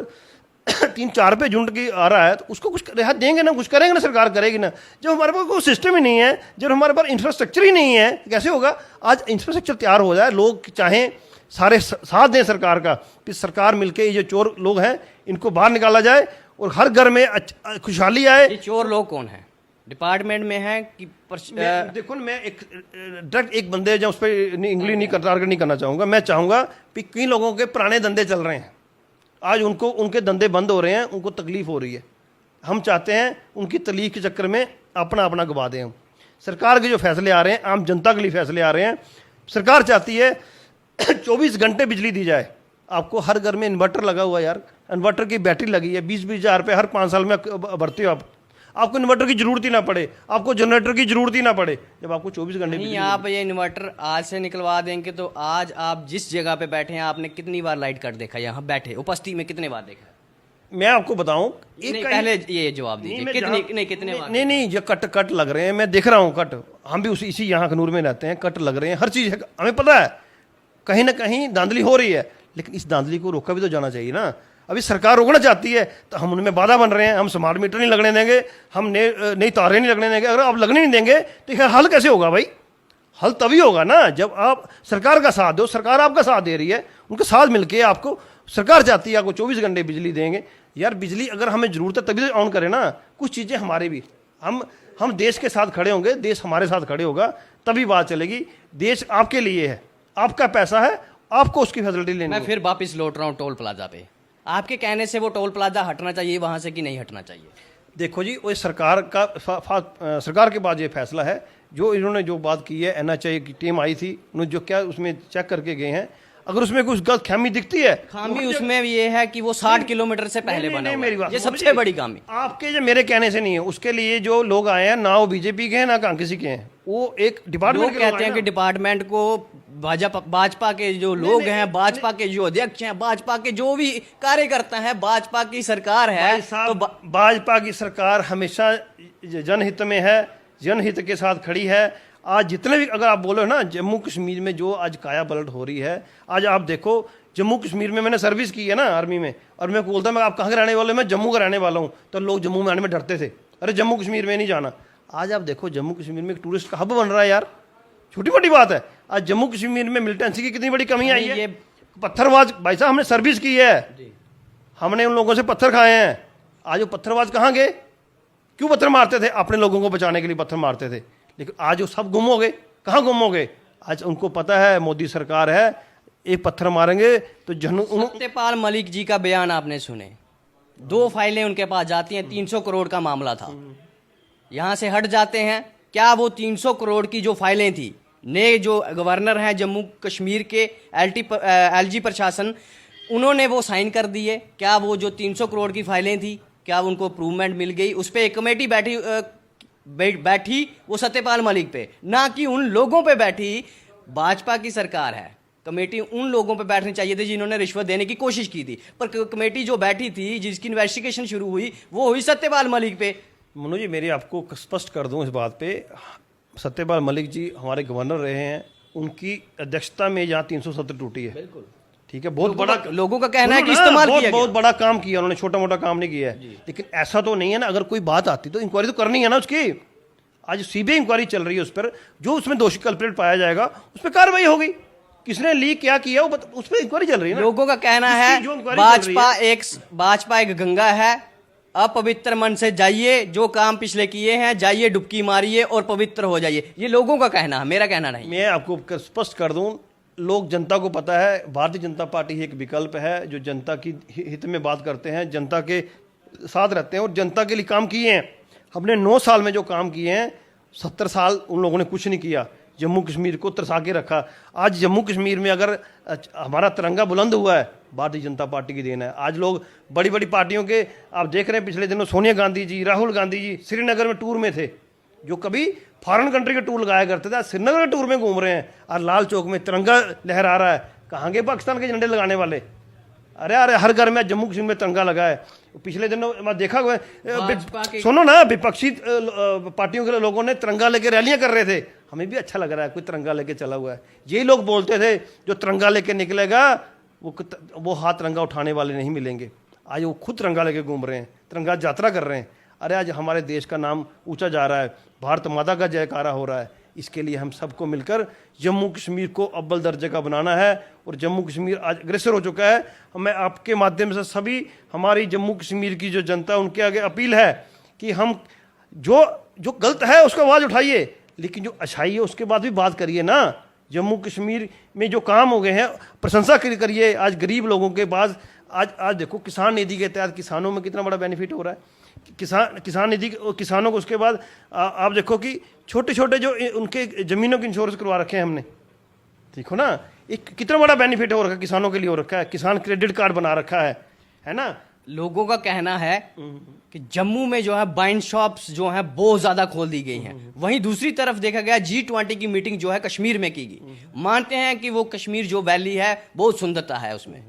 [SPEAKER 2] 3-4 पे झुंड की आ रहा है तो उसको कुछ रियायत देंगे ना, कुछ करेंगे ना, सरकार करेगी ना। जब हमारे पास कोई सिस्टम ही नहीं है, जब हमारे पास इंफ्रास्ट्रक्चर ही नहीं है, कैसे होगा? आज इंफ्रास्ट्रक्चर तैयार हो जाए, लोग चाहें सारे साथ दें सरकार का, कि सरकार मिलके ये जो चोर लोग हैं इनको बाहर निकाला जाए और हर घर में खुशहाली आए।
[SPEAKER 1] ये चोर लोग कौन है? डिपार्टमेंट में है कि
[SPEAKER 2] देखो ना, मैं एक डायरेक्ट एक बंदे जब उस पर इंग्लिश नहीं टारगेट नहीं करना चाहूँगा। मैं चाहूँगा कि कई लोगों के पुराने धंधे चल रहे हैं, आज उनको उनके धंधे बंद हो रहे हैं, उनको तकलीफ हो रही है। हम चाहते हैं उनकी तकलीफ के चक्कर में अपना अपना गवा दें हम। सरकार के जो फैसले आ रहे हैं, आम जनता के लिए फैसले आ रहे हैं। सरकार चाहती है 24 घंटे बिजली दी जाए। आपको हर घर में इन्वर्टर लगा हुआ है यार, इन्वर्टर की बैटरी लगी है, 20-20 हज़ार रुपये हर 5 साल में भरते हो आप। आपको इन्वर्टर की जरूरत ही ना पड़े, आपको जनरेटर की जरूरत ही ना पड़े, जब आपको 24 घंटे
[SPEAKER 1] नहीं। आप ये इन्वर्टर आज से निकलवा देंगे तो आज आप जिस जगह पे बैठे हैं, आपने कितनी बार लाइट कट देखा? यहाँ बैठे उपस्थिति में कितने बार देखा?
[SPEAKER 2] मैं आपको बताऊं,
[SPEAKER 1] पहले ये जवाब दीजिए, कितने बार?
[SPEAKER 2] नहीं, ये कट लग रहे हैं, मैं देख रहा हूँ कट। हम भी इसी यहाँ खनूर में रहते हैं, कट लग रहे हैं, हर चीज़ है, हमें पता है कहीं ना कहीं धांधली हो रही है, लेकिन इस धांधली को रोका भी तो जाना चाहिए ना। अभी सरकार रोकना चाहती है तो हम उनमें बाधा बन रहे हैं। हम स्मार्ट मीटर नहीं लगने देंगे, हम नई तारें नहीं लगने देंगे। अगर आप लगने नहीं देंगे तो यह हल कैसे होगा भाई? हल तभी होगा ना जब आप सरकार का साथ दो। सरकार आपका साथ दे रही है, उनके साथ मिलके आपको सरकार चाहती है आपको 24 घंटे बिजली देंगे। यार बिजली अगर हमें ज़रूरत है तभी तो ऑन करें ना। कुछ चीज़ें हमारे भी, हम देश के साथ खड़े होंगे, देश हमारे साथ खड़े होगा तभी बात चलेगी। देश आपके लिए है, आपका पैसा है, आपको उसकी फैसिलिटी लेनी है।
[SPEAKER 1] मैं फिर वापस लौट रहा हूँ टोल प्लाजा पे। आपके कहने से वो टोल प्लाजा हटना चाहिए वहाँ से कि नहीं हटना चाहिए?
[SPEAKER 2] देखो जी, वो सरकार के पास ये फैसला है। जो इन्होंने जो बात की है, NHAI की टीम आई थी, उन्होंने जो क्या उसमें चेक करके गए हैं, अगर उसमें कुछ गलत खामी दिखती है,
[SPEAKER 1] खामी उसमें ये है कि वो 60 किलोमीटर से पहले बना हुआ है। ये सबसे बड़ी खामी
[SPEAKER 2] आपके जो मेरे कहने से नहीं है। उसके लिए जो लोग आए हैं ना वो बीजेपी के हैं ना कांग्रेस के हैं, वो एक डिपार्टमेंट
[SPEAKER 1] लोग कहते हैं कि डिपार्टमेंट को भाजपा के जो लोग हैं, भाजपा के जो अध्यक्ष हैं, भाजपा के जो भी कार्यकर्ता हैं, भाजपा की सरकार है। तो
[SPEAKER 2] भाजपा की सरकार हमेशा जनहित में है, जनहित के साथ खड़ी है। आज जितने भी अगर आप बोलो ना, जम्मू कश्मीर में जो आज काया पलट हो रही है, आज आप देखो जम्मू कश्मीर में मैंने सर्विस की है ना आर्मी में, और मैं बोलता मैं आप कहाँ के रहने वाले? मैं जम्मू का रहने वाला हूँ। तो लोग जम्मू में आने में डरते थे, अरे जम्मू कश्मीर में नहीं जाना। आज आप देखो जम्मू कश्मीर में एक टूरिस्ट का हब बन रहा है यार, छोटी मोटी बात है। आज जम्मू कश्मीर में मिलिटेंसी की कितनी बड़ी कमी आई है। पत्थरबाज भाई साहब, हमने सर्विस की है, हमने उन लोगों से पत्थर खाए हैं। आज वो पत्थरबाज कहाँ गए? क्यों पत्थर मारते थे? अपने लोगों को बचाने के लिए पत्थर मारते थे, लेकिन आज वो सब गुम हो गए। कहाँ गुम हो गए? आज उनको पता है मोदी सरकार है, एक पत्थर मारेंगे तो
[SPEAKER 1] सत्यपाल मलिक जी का बयान आपने सुने, 2 फाइलें उनके पास जाती हैं, 300 करोड़ का मामला था, यहाँ से हट जाते हैं। क्या वो 300 करोड़ की जो फाइलें थी, ने जो गवर्नर हैं जम्मू कश्मीर के LG प्रशासन, उन्होंने वो साइन कर दिए? क्या वो जो 300 करोड़ की फाइलें थी, क्या उनको अप्रूवमेंट मिल गई? उस पर एक कमेटी बैठी वो सत्यपाल मलिक पे, ना कि उन लोगों पे बैठी। भाजपा की सरकार है, कमेटी उन लोगों पे बैठनी चाहिए थी जिन्होंने रिश्वत देने की कोशिश की थी, पर कमेटी जो बैठी थी, जिसकी इन्वेस्टिगेशन शुरू हुई, वो हुई सत्यपाल मलिक पे।
[SPEAKER 2] मनु जी, मेरी आपको स्पष्ट कर दूं इस बात पे, सत्यपाल मलिक जी हमारे गवर्नर रहे हैं, उनकी अध्यक्षता में यहाँ 370 टूटी है। बिल्कुल ठीक है, बहुत बड़ा
[SPEAKER 1] लोगों का कहना है कि इस्तेमाल किया,
[SPEAKER 2] बहुत बड़ा काम किया उन्होंने, छोटा मोटा काम नहीं किया है। लेकिन ऐसा तो नहीं है ना, अगर कोई बात आती तो इंक्वायरी तो करनी है ना उसकी। आज CBI इंक्वायरी चल रही है उस पर, जो उसमें दोषी कल्प्रेट पाया जाएगा उस पर कार्रवाई होगी। किसने लीक क्या किया उस पर इंक्वायरी चल रही है ना।
[SPEAKER 1] लोगों का कहना है भाजपा एक गंगा है, अपवित्र मन से जाइए, जो काम पिछले किए हैं जाइए, डुबकी मारिए और पवित्र हो जाइए। ये लोगों का कहना है, मेरा कहना नहीं।
[SPEAKER 2] मैं आपको स्पष्ट कर दूं, लोग, जनता को पता है भारतीय जनता पार्टी ही एक विकल्प है जो जनता की हित में बात करते हैं, जनता के साथ रहते हैं और जनता के लिए काम किए हैं। हमने 9 साल में जो काम किए हैं, 70 साल उन लोगों ने कुछ नहीं किया, जम्मू कश्मीर को तरसा के रखा। आज जम्मू कश्मीर में अगर हमारा तिरंगा बुलंद हुआ है, भारतीय जनता पार्टी की देन है। आज लोग बड़ी बड़ी पार्टियों के, आप देख रहे हैं पिछले दिनों सोनिया गांधी जी, राहुल गांधी जी श्रीनगर में टूर में थे, जो कभी फॉरेन कंट्री के टूर लगाया करते थे, आज श्रीनगर के टूर में घूम रहे हैं और लाल चौक में तिरंगा लहरा रहा है। कहाँ गए पाकिस्तान के झंडे लगाने वाले? अरे हर घर में जम्मू कश्मीर में तिरंगा लगा है। पिछले दिनों मैं देखा हुआ, सुनो ना, विपक्षी पार्टियों के लोगों ने तिरंगा लेके रैलियां कर रहे थे। हमें भी अच्छा लग रहा है कोई तिरंगा लेके चला हुआ है। यही लोग बोलते थे जो तिरंगा लेके निकलेगा वो हाथ तिरंगा उठाने वाले नहीं मिलेंगे। आज वो खुद तिरंगा लेके घूम रहे हैं, तिरंगा यात्रा कर रहे हैं। अरे आज हमारे देश का नाम ऊंचा जा रहा है, भारत माता का जयकारा हो रहा है। इसके लिए हम सबको मिलकर जम्मू कश्मीर को अव्वल दर्जे का बनाना है। और जम्मू कश्मीर आज अग्रेसर हो चुका है। मैं आपके माध्यम से सभी हमारी जम्मू कश्मीर की जो जनता है उनके आगे अपील है कि हम जो जो गलत है उसका आवाज़ उठाइए, लेकिन जो अच्छाई है उसके बाद भी बात करिए ना। जम्मू कश्मीर में जो काम हो गए हैं प्रशंसा करिए। आज गरीब लोगों के पास आज देखो किसान निधि के तहत किसानों में कितना बड़ा बेनिफिट हो रहा है। किसान निधि किसानों को, उसके बाद आप देखो कि छोटे छोटे जो उनके ज़मीनों की इंश्योरेंस करवा रखे हैं हमने, देखो ना एक कितना बड़ा बेनिफिट हो रखा है, किसानों के लिए हो रखा है। किसान क्रेडिट कार्ड बना रखा है ना।
[SPEAKER 1] लोगों का कहना है कि जम्मू में जो है वाइन शॉप्स जो हैं बहुत ज्यादा खोल दी गई हैं। वहीं दूसरी तरफ देखा गया G20 की मीटिंग जो है कश्मीर में की गई। मानते हैं कि वो कश्मीर जो वैली है बहुत सुंदरता है उसमें।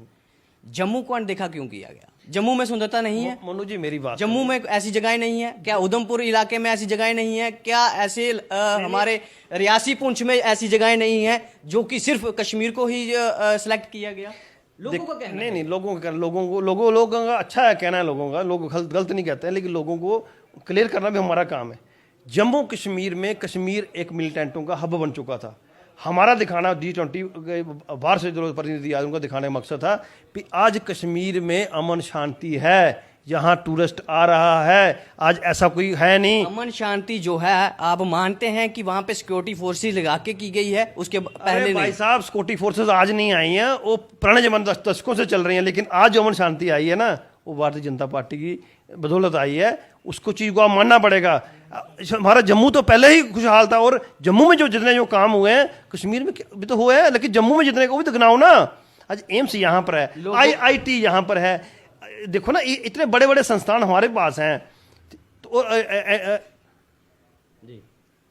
[SPEAKER 1] जम्मू को अनदेखा क्यों किया गया? जम्मू में सुंदरता नहीं है?
[SPEAKER 2] मनु जी मेरी बात,
[SPEAKER 1] जम्मू में ऐसी जगहें नहीं है क्या? उधमपुर इलाके में ऐसी जगहें नहीं है क्या? ऐसे हमारे रियासी पुंछ में ऐसी जगहें नहीं है जो कि सिर्फ कश्मीर को ही सिलेक्ट किया गया? लोगों का कहना
[SPEAKER 2] नहीं लोगों का अच्छा है कहना है लोगों का, लोग गलत नहीं कहते हैं, लेकिन लोगों को क्लियर करना भी हमारा काम है। जम्मू कश्मीर में कश्मीर एक मिलिटेंटों का हब बन चुका था। हमारा दिखाना G20 बाहर से जो प्रतिनिधि आए उनका दिखाने का मकसद था कि आज कश्मीर में अमन शांति है, यहाँ टूरिस्ट आ रहा है। आज ऐसा कोई है नहीं।
[SPEAKER 1] अमन शांति जो है आप मानते हैं कि वहां पे सिक्योरिटी फोर्सेस लगा के की गई है? उसके पहले
[SPEAKER 2] भाई साहब सिक्योरिटी फोर्सेस आज नहीं आई हैं, वो पुराने जमाने दशकों से चल रही हैं। लेकिन आज जो अमन शांति आई है ना वो भारतीय जनता पार्टी की बदौलत आई है। उसको चीज़ को आप मानना पड़ेगा। हमारा जम्मू तो पहले ही खुशहाल था, और जम्मू में जो जितने जो काम हुए हैं कश्मीर में भी तो हुए हैं, लेकिन जम्मू में जितने को भी तो गिनाओ ना। आज एम्स यहाँ पर है, IIT यहाँ पर है, देखो ना इतने बड़े बड़े संस्थान हमारे पास हैं। तो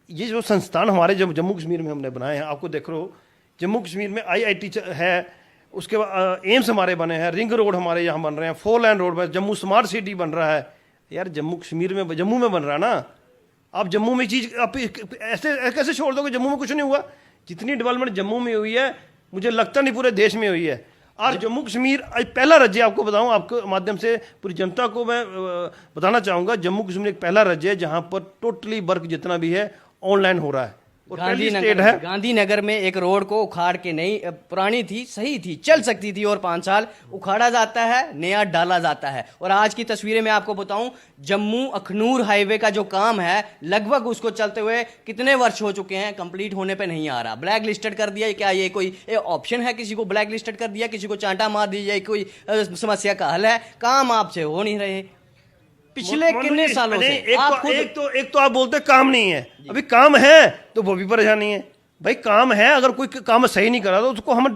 [SPEAKER 2] ये जो संस्थान हमारे जम्मू कश्मीर में हमने बनाए हैं, आपको देख रहे हो जम्मू कश्मीर में IIT है, उसके बाद एम्स हमारे बने हैं, रिंग रोड हमारे यहाँ बन रहे हैं, 4 लाइन रोड में जम्मू स्मार्ट सिटी बन रहा है। यार जम्मू कश्मीर में जम्मू में बन रहा है ना। आप जम्मू में चीज़ आप ऐसे कैसे छोड़ दोगे? जम्मू में कुछ नहीं हुआ। जितनी डेवलपमेंट जम्मू में हुई है मुझे लगता नहीं पूरे देश में हुई है। और जम्मू कश्मीर पहला राज्य, आपको बताऊं, आपके माध्यम से पूरी जनता को मैं बताना चाहूँगा, जम्मू कश्मीर एक पहला राज्य है जहाँ पर टोटली वर्क जितना भी है ऑनलाइन हो रहा है।
[SPEAKER 1] गांधीनगर में एक रोड को उखाड़ के, नहीं पुरानी थी, सही थी, चल सकती थी, और 5 साल उखाड़ा जाता है, नया डाला जाता है। और आज की तस्वीरें मैं आपको बताऊं, जम्मू अखनूर हाईवे का जो काम है लगभग उसको चलते हुए कितने वर्ष हो चुके हैं, कंप्लीट होने पे नहीं आ रहा। ब्लैक लिस्टेड कर दिया। क्या ये कोई ऑप्शन है? किसी को ब्लैक लिस्टेड कर दिया, किसी को चांटा मार दिया, कोई समस्या का हल है? काम आपसे हो नहीं रहे पिछले कितने सालों से।
[SPEAKER 2] एक तो आप बोलते काम नहीं है, अभी काम है तो वो भी परेशानी है। भाई काम है, अगर कोई काम सही नहीं करा तो उसको हम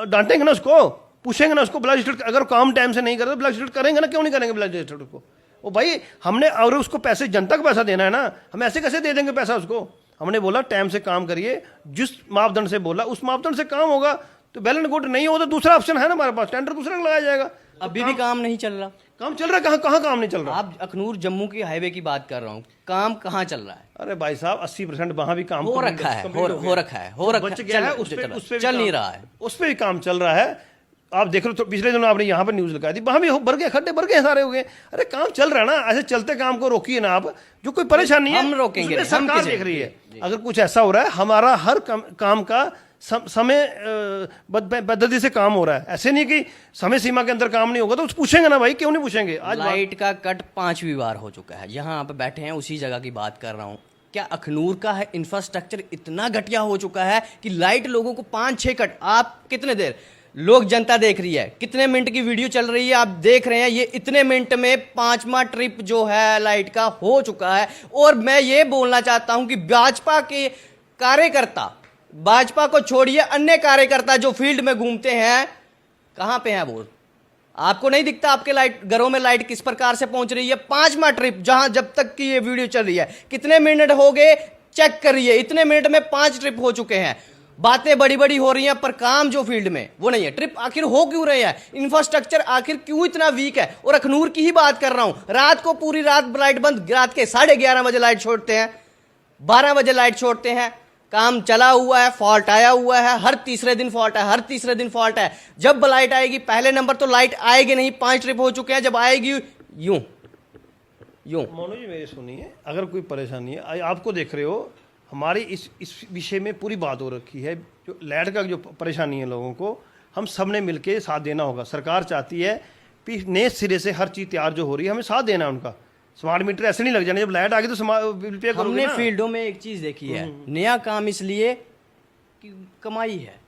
[SPEAKER 2] डांटेंगे ना, उसको पूछेंगे ना, उसको ब्लैक लिस्टेड। अगर काम टाइम से नहीं करा तो ब्लैक लिस्टेड करेंगे ना, क्यों नहीं करेंगे ब्लैक लिस्टेड उसको? वो भाई हमने, और उसको पैसे जनता को पैसा देना है ना, हम ऐसे कैसे दे देंगे पैसा उसको? हमने बोला टाइम से काम करिए, जिस मापदंड से बोला उस मापदंड से काम होगा। तो वेल एंड गुड, नहीं हो तो दूसरा ऑप्शन है ना हमारे पास, टेंडर दूसरा लगाया जाएगा।
[SPEAKER 1] अभी भी काम नहीं चल रहा।
[SPEAKER 2] काम चल रहा है, कहाँ काम नहीं चल रहा?
[SPEAKER 1] आप अखनूर जम्मू की हाईवे की बात कर रहा हूँ, काम कहाँ चल रहा है?
[SPEAKER 2] अरे भाई साहब 80% वहां भी काम
[SPEAKER 1] हो रखा है,
[SPEAKER 2] बच गया है, उस पे
[SPEAKER 1] चल नहीं रहा है,
[SPEAKER 2] उस पे भी काम चल रहा है। आप देख लो तो पिछले दिनों आपने यहाँ पर न्यूज लगाई थी, वहां भी भर गए, खड्डे भर गए, सारे हो गए। अरे काम चल रहा है ना, ऐसे चलते काम को रोकिए ना आप। जो कोई परेशानी है
[SPEAKER 1] हम रोकेंगे,
[SPEAKER 2] सरकार देख रही है। अगर कुछ ऐसा हो रहा है, हमारा हर काम का समय पद्धति से काम हो रहा है। ऐसे नहीं कि समय सीमा के अंदर काम नहीं होगा तो पूछेंगे ना भाई, क्यों नहीं पूछेंगे? आज
[SPEAKER 1] लाइट का कट 5वीं बार हो चुका है। जहां आप बैठे हैं उसी जगह की बात कर रहा हूं। क्या अखनूर का है इंफ्रास्ट्रक्चर इतना घटिया हो चुका है कि लाइट लोगों को 5-6 कट, आप कितने देर, लोग जनता देख रही है, कितने मिनट की वीडियो चल रही है, आप देख रहे हैं, ये इतने मिनट में 5वां ट्रिप जो है लाइट का हो चुका है। और मैं ये बोलना चाहता हूं कि भाजपा के कार्यकर्ता, भाजपा को छोड़िए, अन्य कार्यकर्ता जो फील्ड में घूमते हैं, कहां पे हैं वो? आपको नहीं दिखता आपके लाइट घरों में लाइट किस प्रकार से पहुंच रही है? 5वां ट्रिप, जहां जब तक की ये वीडियो चल रही है, कितने मिनट हो गए चेक करिए, इतने मिनट में 5 ट्रिप हो चुके हैं। बातें बड़ी बड़ी हो रही हैं पर काम जो फील्ड में वो नहीं है। ट्रिप आखिर हो क्यों रहे हैं? इंफ्रास्ट्रक्चर आखिर क्यों इतना वीक है? और अखनूर की ही बात कर रहा हूं, रात को पूरी रात लाइट बंद, रात के 11:30 बजे लाइट छोड़ते हैं, 12 बजे लाइट छोड़ते हैं, काम चला हुआ है, फॉल्ट आया हुआ है, हर तीसरे दिन फॉल्ट है, हर तीसरे दिन फॉल्ट है। जब लाइट आएगी, पहले नंबर तो लाइट आएगी नहीं, 5 ट्रिप हो चुके हैं, जब आएगी यूं यूं।
[SPEAKER 2] मोनू जी मेरी सुनिए, अगर कोई परेशानी है, आपको देख रहे हो हमारी इस विषय में पूरी बात हो रखी है। जो लाइट का जो परेशानी है लोगों को, हम सब ने मिलकर साथ देना होगा। सरकार चाहती है कि नए सिरे से हर चीज़ तैयार जो हो रही है, हमें साथ देना है उनका। स्मार्ट मीटर ऐसे नहीं लग जाने, जब लाइट आ गई तो बिल पे करोगे
[SPEAKER 1] हमने
[SPEAKER 2] ना।
[SPEAKER 1] फील्डों में एक चीज देखी है, नया काम इसलिए कि कमाई है,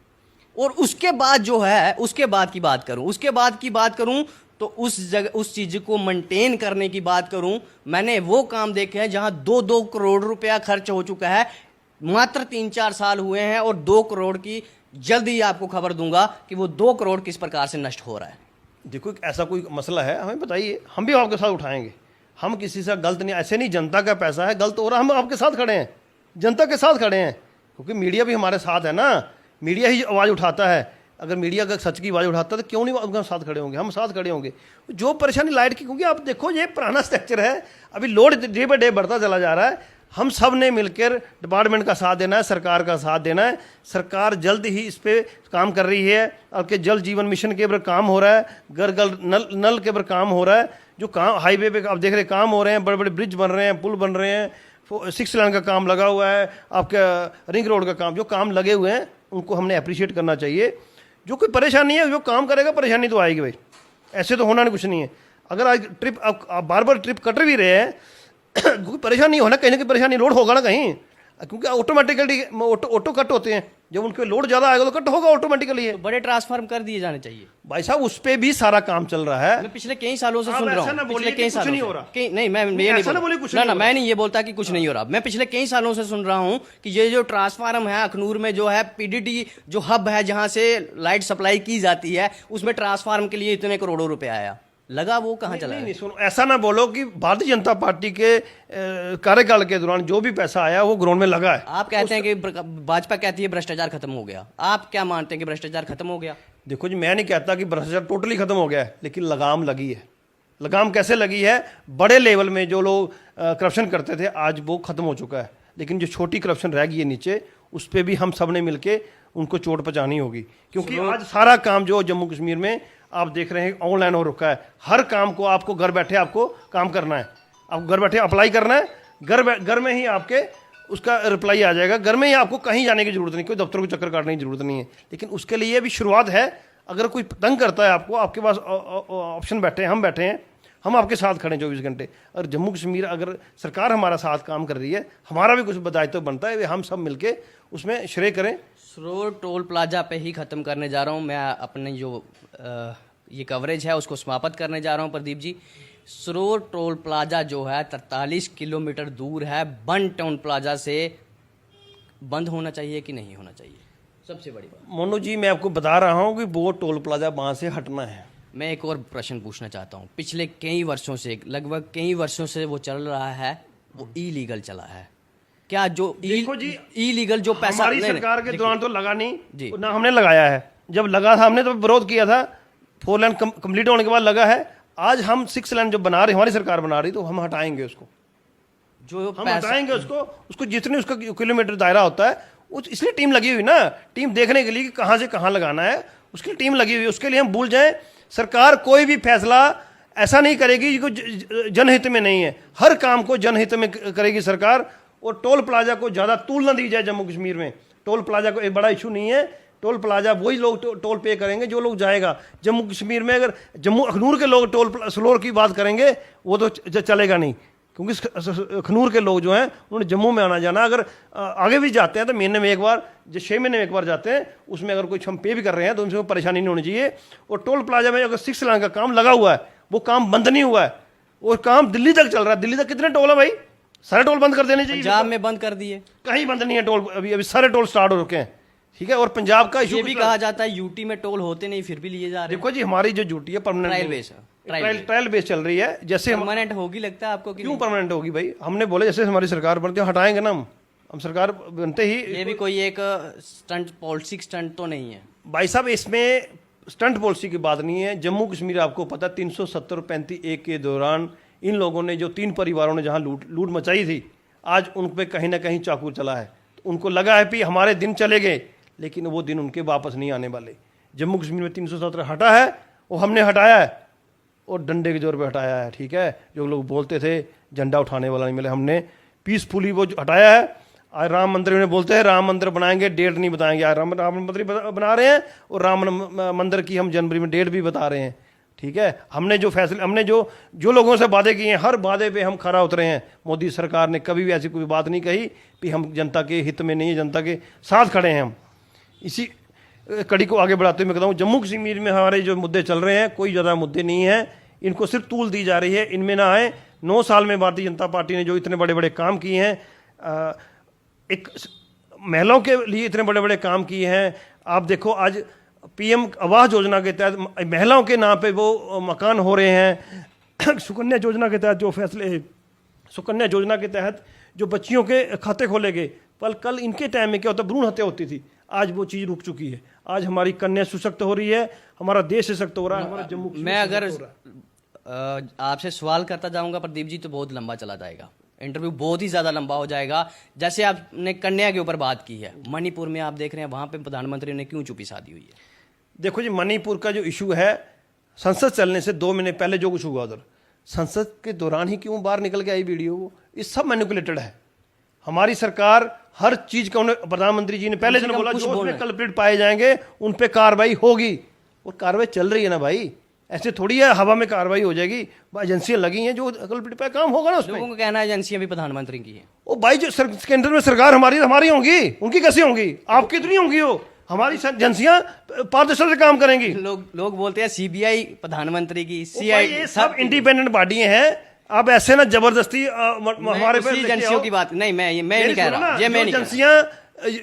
[SPEAKER 1] और उसके बाद जो है, उसके बाद की बात करूं तो उस जगह उस चीज को मेंटेन करने की बात करूं, मैंने वो काम देखे हैं जहां 2-2 करोड़ रुपया खर्च हो चुका है, मात्र 3-4 साल हुए हैं, और 2 करोड़ की जल्द ही आपको खबर दूंगा कि वो 2 करोड़ किस प्रकार से नष्ट हो रहा है।
[SPEAKER 2] देखो ऐसा कोई मसला है, हमें बताइए, हम भी आपके साथ उठाएंगे। हम किसी से गलत नहीं, ऐसे नहीं, जनता का पैसा है, गलत हो रहा, हम आपके साथ खड़े हैं, जनता के साथ खड़े हैं, क्योंकि मीडिया भी हमारे साथ है ना। मीडिया ही आवाज़ उठाता है, अगर मीडिया का सच की आवाज़ उठाता है तो क्यों नहीं उनके साथ खड़े होंगे, हम साथ खड़े होंगे। जो परेशानी लाइट की, क्योंकि आप देखो ये पुराना स्ट्रक्चर है, अभी लोड डे बाई डे बढ़ता चला जा रहा है। हम सब ने मिलकर डिपार्टमेंट का साथ देना है, सरकार का साथ देना है। सरकार जल्द ही इस पर काम कर रही है। आपके जल जीवन मिशन के ऊपर काम हो रहा है, घर घर नल के ऊपर काम हो रहा है। जो काम हाईवे पे आप देख रहे काम हो रहे हैं, बड़े बड़े ब्रिज बन रहे हैं, पुल बन रहे हैं, 6 लाइन का काम लगा हुआ है, आपका रिंग रोड का काम, जो काम लगे हुए हैं उनको हमने अप्रिशिएट करना चाहिए। जो कोई परेशानी है, जो काम करेगा परेशानी तो आएगी भाई, ऐसे तो होना नहीं, कुछ नहीं है। अगर आज ट्रिप आप बार बार ट्रिप कट भी रहे हैं कोई परेशानी हो ना, कहीं ना कहीं परेशानी लोड होगा ना कहीं, क्योंकि ऑटोमेटिकली ऑटो कट होते हैं, जब उनके लोड ज़्यादा आएगा तो कट होगा ऑटोमेटिकली।
[SPEAKER 1] तो बड़े ट्रांसफार्म कर दिए जाने चाहिए
[SPEAKER 2] भाई साहब, उस पर भी सारा काम चल रहा है।
[SPEAKER 1] मैं पिछले कई सालों से
[SPEAKER 2] आप
[SPEAKER 1] सुन रहा
[SPEAKER 2] ऐसा
[SPEAKER 1] हूँ,
[SPEAKER 2] ना
[SPEAKER 1] पिछले
[SPEAKER 2] बोलिए
[SPEAKER 1] कई
[SPEAKER 2] कि कुछ
[SPEAKER 1] सालों
[SPEAKER 2] नहीं
[SPEAKER 1] से।
[SPEAKER 2] हो रहा।
[SPEAKER 1] नहीं, मैं ये नहीं
[SPEAKER 2] ऐसा ना बोलिए कुछ
[SPEAKER 1] ना
[SPEAKER 2] नहीं
[SPEAKER 1] ना
[SPEAKER 2] हो
[SPEAKER 1] मैं नहीं ये बोलता कि कुछ नहीं हो रहा। मैं पिछले कई सालों से सुन रहा हूँ कि ये जो ट्रांसफार्म है अखनूर में, जो है पीडीटी जो हब है जहाँ से लाइट सप्लाई की जाती है, उसमें ट्रांसफार्म के लिए इतने करोड़ों रुपए आया, लगा वो कहाँ चला
[SPEAKER 2] नहीं, सुनो, ऐसा ना बोलो कि भारतीय जनता पार्टी के कार्यकाल के दौरान जो भी पैसा आया वो ग्राउंड में लगा है।
[SPEAKER 1] आप कहते हैं कि भाजपा कहती है भ्रष्टाचार खत्म हो गया, आप क्या मानते हैं कि भ्रष्टाचार खत्म हो गया?
[SPEAKER 2] देखो जी, मैं नहीं कहता कि भ्रष्टाचार टोटली खत्म हो गया है, लेकिन लगाम लगी है। लगाम कैसे लगी है? बड़े लेवल में जो लोग करप्शन करते थे आज वो खत्म हो चुका है, लेकिन जो छोटी करप्शन रह गई है नीचे, उस पर भी हम सब ने मिलकर उनको चोट पहुंचानी होगी। क्योंकि आज सारा काम जो जम्मू कश्मीर में आप देख रहे हैं ऑनलाइन हो रखा है। हर काम को आपको घर बैठे आपको काम करना है, आपको घर बैठे अप्लाई करना है, घर में ही आपके उसका रिप्लाई आ जाएगा। घर में ही आपको कहीं जाने की जरूरत नहीं, कोई दफ्तर को चक्कर काटने की जरूरत नहीं है। लेकिन उसके लिए भी शुरुआत है। अगर कोई तंग करता है आपको, आपके पास ऑप्शन बैठे हैं, हम बैठे हैं, हम आपके साथ खड़े हैं 24 घंटे। अगर जम्मू कश्मीर, अगर सरकार हमारा साथ काम कर रही है, हमारा भी कुछ दायित्व बनता है, हम सब मिलके उसमें श्रेय करें।
[SPEAKER 1] सरोर टोल प्लाजा पे ही ख़त्म करने जा रहा हूँ मैं अपने जो ये कवरेज है उसको समाप्त करने जा रहा हूँ प्रदीप जी। सरोर टोल प्लाजा जो है 43 किलोमीटर दूर है बन टाउन प्लाजा से, बंद होना चाहिए कि नहीं होना चाहिए? सबसे बड़ी बात
[SPEAKER 2] मोनू जी, मैं आपको बता रहा हूँ कि वो टोल प्लाजा वहाँ से हटना है।
[SPEAKER 1] मैं एक और प्रश्न पूछना चाहता हूँ। पिछले कई वर्षों से, लगभग कई वर्षों से वो चल रहा है, वो इलीगल चला है क्या? जो
[SPEAKER 2] देखो जी,
[SPEAKER 1] इलीगल जो पैसा
[SPEAKER 2] हमारी सरकार के दौरान तो लगा नहीं
[SPEAKER 1] जी,
[SPEAKER 2] ना हमने लगाया है। जब लगा था हमने तो विरोध किया था, 4 लाइन कंप्लीट होने के बाद लगा है। आज हम 6 लाइन जो बना रही, हमारी सरकार बना रही, तो हम हटाएंगे उसको,
[SPEAKER 1] जो
[SPEAKER 2] हम हटाएंगे उसको जितने उसका किलोमीटर दायरा होता है, इसलिए टीम लगी हुई ना, टीम देखने के लिए कि कहाँ से कहाँ लगाना है, उसके लिए टीम लगी हुई। उसके लिए हम भूल जाएं, सरकार कोई भी फैसला ऐसा नहीं करेगी जो जनहित में नहीं है। हर काम को जनहित में करेगी सरकार। और टोल प्लाजा को ज़्यादा तूल ना दी जाए जम्मू कश्मीर में। टोल प्लाजा को एक बड़ा इशू नहीं है। टोल प्लाजा वही लोग टोल पे करेंगे जो लोग जाएगा जम्मू कश्मीर में। अगर जम्मू अखनूर के लोग टोल सलोर की बात करेंगे वो तो चलेगा नहीं, क्योंकि अखनूर के लोग जो हैं उन्होंने जम्मू में आना जाना। अगर आगे भी जाते हैं तो महीने में एक बार, जो 6 महीने में एक बार जाते हैं, उसमें अगर कोई हम पे भी कर रहे हैं तो उनसे कोई परेशानी नहीं होनी चाहिए। और टोल प्लाजा में अगर 6 लाइन का काम लगा हुआ है, वो काम बंद नहीं हुआ है, वो काम दिल्ली तक चल रहा है। दिल्ली तक कितने टोल है भाई? सारे टोल बंद कर देने चाहिए।
[SPEAKER 1] पंजाब में बंद कर दिए,
[SPEAKER 2] कहीं बंद नहीं है टोल, अभी सारे टोल स्टार्ट हो रखे हैं, ठीक है। और पंजाब का इशू
[SPEAKER 1] ये भी कहा जाता है यूटी में टोल होते नहीं फिर भी लिए जा रहे हैं।
[SPEAKER 2] देखो जी, हमारी जो ड्यूटी है ट्रायल बेस चल रही है। जैसे
[SPEAKER 1] परमानेंट होगी लगता है आपको?
[SPEAKER 2] क्यों परमानेंट होगी भाई? हमने बोले जैसे हमारी सरकार बनती है हटाएंगे ना हम सरकार बनते ही।
[SPEAKER 1] ये भी कोई एक स्टंट, पॉलिटिक स्टंट तो नहीं है
[SPEAKER 2] भाई साहब? इसमें स्टंट पॉलिसी की बात नहीं है। जम्मू कश्मीर आपको पता 370-35 के दौरान इन लोगों ने, जो 3 परिवारों ने जहाँ लूट मचाई थी, आज उन पर कहीं ना कहीं चाकू चला है। उनको लगा है कि हमारे दिन चले गए, लेकिन वो दिन उनके वापस नहीं आने वाले। जम्मू कश्मीर में 317 हटा है, वो हमने हटाया है और डंडे के जोर पे हटाया है, ठीक है। जो लोग बोलते थे झंडा उठाने वाला नहीं मिले, हमने पीसफुली वो हटाया है। आज राम मंदिर में बोलते हैं राम मंदिर बनाएंगे, डेट नहीं बताएंगे। आज राम मंदिर बना रहे हैं और राम मंदिर की हम जनवरी में डेट भी बता रहे हैं, ठीक है। हमने जो फैसले, हमने जो लोगों से वादे किए हैं, हर वादे पे हम खरा उतरे हैं। मोदी सरकार ने कभी भी ऐसी कोई बात नहीं कही कि हम जनता के हित में नहीं है, जनता के साथ खड़े हैं हम। इसी कड़ी को आगे बढ़ाते हुए मैं कहता हूँ, जम्मू कश्मीर में हमारे जो मुद्दे चल रहे हैं कोई ज़्यादा मुद्दे नहीं हैं, इनको सिर्फ तूल दी जा रही है, इनमें ना आए। 9 साल में भारतीय जनता पार्टी ने जो इतने बड़े बड़े काम किए हैं, एक महिलाओं के लिए इतने बड़े बड़े काम किए हैं। आप देखो आज पीएम आवास योजना के तहत महिलाओं के नाम पे वो मकान हो रहे हैं। सुकन्या योजना के तहत जो फैसले, सुकन्या योजना के तहत जो बच्चियों के खाते खोले गए, पर कल इनके टाइम में क्या होता, भ्रूण हत्या होती थी, आज वो चीज़ रुक चुकी है। आज हमारी कन्या सशक्त हो रही है, हमारा देश सशक्त हो रहा है, हमारा जम्मू
[SPEAKER 1] मैं अगर आपसे सवाल करता जाऊंगा प्रदीप जी तो बहुत लंबा चला जाएगा, इंटरव्यू बहुत ही ज़्यादा लंबा हो जाएगा। जैसे आपने कन्या के ऊपर बात की है, मणिपुर में आप देख रहे हैं वहाँ पे प्रधानमंत्री ने क्यों चुप्पी साधी हुई है?
[SPEAKER 2] देखो जी, मणिपुर का जो इशू है, संसद चलने से 2 महीने पहले जो कुछ हुआ उधर, संसद के दौरान ही क्यों बाहर निकल के आई वीडियो, वो ये सब मैनिपुलेटेड है। हमारी सरकार हर चीज़ का, उन्हें प्रधानमंत्री जी ने पहले से बोला जो उसमें कल्प्रिट पाए जाएंगे उन पे कार्रवाई होगी, और कार्रवाई चल रही है ना भाई। ऐसे थोड़ी है हवा में कार्रवाई हो जाएगी, एजेंसियां लगी हैं जो कल्प्रिट पे काम होगा ना उसमें।
[SPEAKER 1] लोगों का कहना है एजेंसियां भी प्रधानमंत्री की हैं।
[SPEAKER 2] ओ भाई, जो केंद्र में सरकार हमारी होंगी, उनकी कैसे होंगी? आपकी तो नहीं होंगी वो। हमारी एजेंसियां पारदर्शिता से काम करेंगी।
[SPEAKER 1] लोग बोलते हैं सीबीआई प्रधानमंत्री की,
[SPEAKER 2] सीआई, ये सब इंडिपेंडेंट बॉडी हैं। अब ऐसे ना जबरदस्ती हमारे पे
[SPEAKER 1] एजेंसियों की बात नहीं, मैं नहीं कह रहा, ये मैं नहीं कह रहा।
[SPEAKER 2] एजेंसियां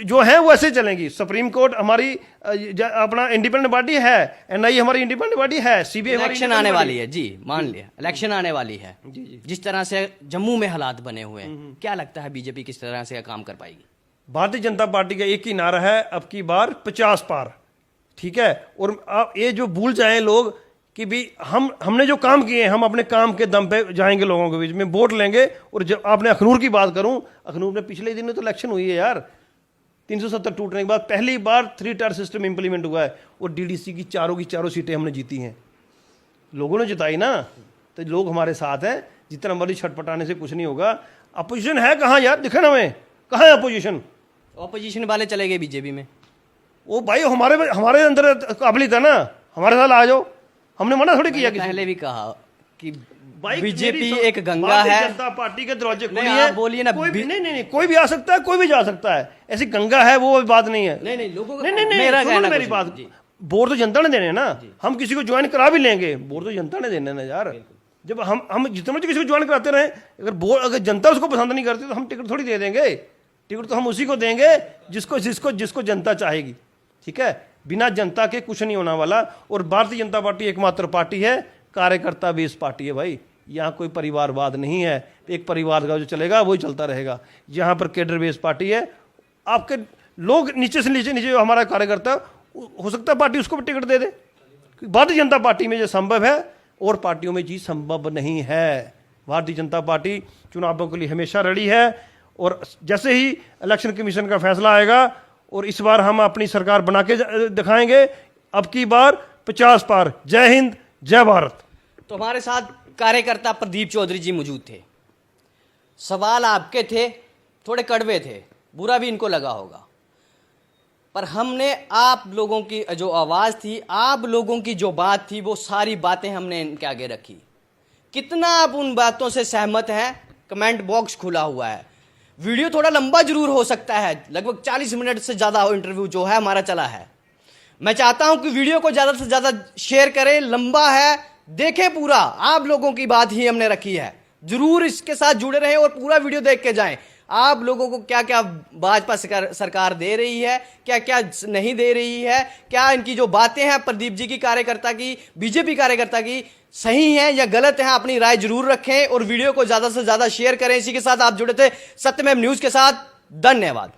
[SPEAKER 2] जो हैं वो ऐसे चलेंगी। सुप्रीम कोर्ट हमारी अपना इंडिपेंडेंट बॉडी है, एनआई हमारी इंडिपेंडेंट बॉडी है, सीबीआई
[SPEAKER 1] इलेक्शन आने वाली है जी, मान लिया इलेक्शन आने वाली है जी। जिस तरह से जम्मू में हालात बने हुए हैं, क्या लगता है बीजेपी किस तरह से काम कर पाएगी?
[SPEAKER 2] भारतीय जनता पार्टी का एक ही नारा है, अब की बार 50 पार, ठीक है। और आप ये जो भूल जाएं लोग कि भी हमने जो काम किए हैं, हम अपने काम के दम पे जाएंगे लोगों के बीच में, वोट लेंगे। और जब आपने अखनूर की बात करूं, अखनूर में पिछले दिनों तो इलेक्शन हुई है यार, 370 टूटने के बाद पहली बार 3 टायर सिस्टम इंप्लीमेंट हुआ है, और डीडीसी की चारों सीटें हमने जीती हैं। लोगों ने जिताई ना, तो लोग हमारे साथ हैं। जितना मर्जी छटपटाने से कुछ नहीं होगा। अपोजिशन है कहाँ यार, दिखे ना हमें, कहाँ है अपोजिशन?
[SPEAKER 1] ऑपोजिशन वाले चले गए बीजेपी में।
[SPEAKER 2] वो भाई हमारे अंदर काबिलियत है ना, हमारे साथ आ जाओ। हमने मना थोड़ी किया।
[SPEAKER 1] पहले भी कहा कि
[SPEAKER 2] भाई
[SPEAKER 1] बीजेपी एक गंगा है,
[SPEAKER 2] जनता पार्टी के दरवाजे
[SPEAKER 1] नहीं आप बोलिए ना।
[SPEAKER 2] नहीं, कोई भी आ सकता है, कोई भी जा सकता है, ऐसी गंगा है, वो बात नहीं है।
[SPEAKER 1] नहीं लोगों को
[SPEAKER 2] नहीं,
[SPEAKER 1] मेरा कहना
[SPEAKER 2] मेरी बात, वोट तो जनता ने देने हैं ना। हम किसी को ज्वाइन करा भी लेंगे, वोट तो जनता ने देने ना यार। जब हम जितना किसी को ज्वाइन कराते रहे, अगर जनता उसको पसंद नहीं करती तो हम टिकट थोड़ी दे देंगे। टिकट तो हम उसी को देंगे जिसको जनता चाहेगी, ठीक है। बिना जनता के कुछ नहीं होने वाला। और भारतीय जनता पार्टी एकमात्र पार्टी है, कार्यकर्ता बेस पार्टी है भाई। यहाँ कोई परिवारवाद नहीं है, एक परिवार का जो चलेगा वही चलता रहेगा। यहाँ पर कैडर बेस पार्टी है, आपके लोग नीचे से नीचे हमारा कार्यकर्ता हो सकता है पार्टी उसको भी टिकट दे दे। भारतीय जनता पार्टी में जो संभव है और पार्टियों में चीज संभव नहीं है। भारतीय जनता पार्टी चुनावों के लिए हमेशा रेडी है, और जैसे ही इलेक्शन कमीशन का फैसला आएगा, और इस बार हम अपनी सरकार बना के दिखाएंगे, अब की बार 50 पार। जय हिंद, जय भारत।
[SPEAKER 1] तो हमारे साथ कार्यकर्ता प्रदीप चौधरी जी मौजूद थे। सवाल आपके थे, थोड़े कड़वे थे, बुरा भी इनको लगा होगा, पर हमने आप लोगों की जो आवाज़ थी, आप लोगों की जो बात थी, वो सारी बातें हमने इनके आगे रखी। कितना आप उन बातों से सहमत हैं, कमेंट बॉक्स खुला हुआ है। वीडियो थोड़ा लंबा जरूर हो सकता है, लगभग 40 मिनट से ज़्यादा इंटरव्यू जो है हमारा चला है। मैं चाहता हूं कि वीडियो को ज़्यादा से ज़्यादा शेयर करें, लंबा है, देखें पूरा। आप लोगों की बात ही हमने रखी है, जरूर इसके साथ जुड़े रहें और पूरा वीडियो देख के जाएं। आप लोगों को क्या क्या भाजपा सरकार दे रही है, क्या क्या नहीं दे रही है, क्या इनकी जो बातें हैं प्रदीप जी की कार्यकर्ता की, बीजेपी कार्यकर्ता की, सही है या गलत है, अपनी राय जरूर रखें और वीडियो को ज़्यादा से ज़्यादा शेयर करें। इसी के साथ आप जुड़े थे सत्यमेव न्यूज़ के साथ। धन्यवाद।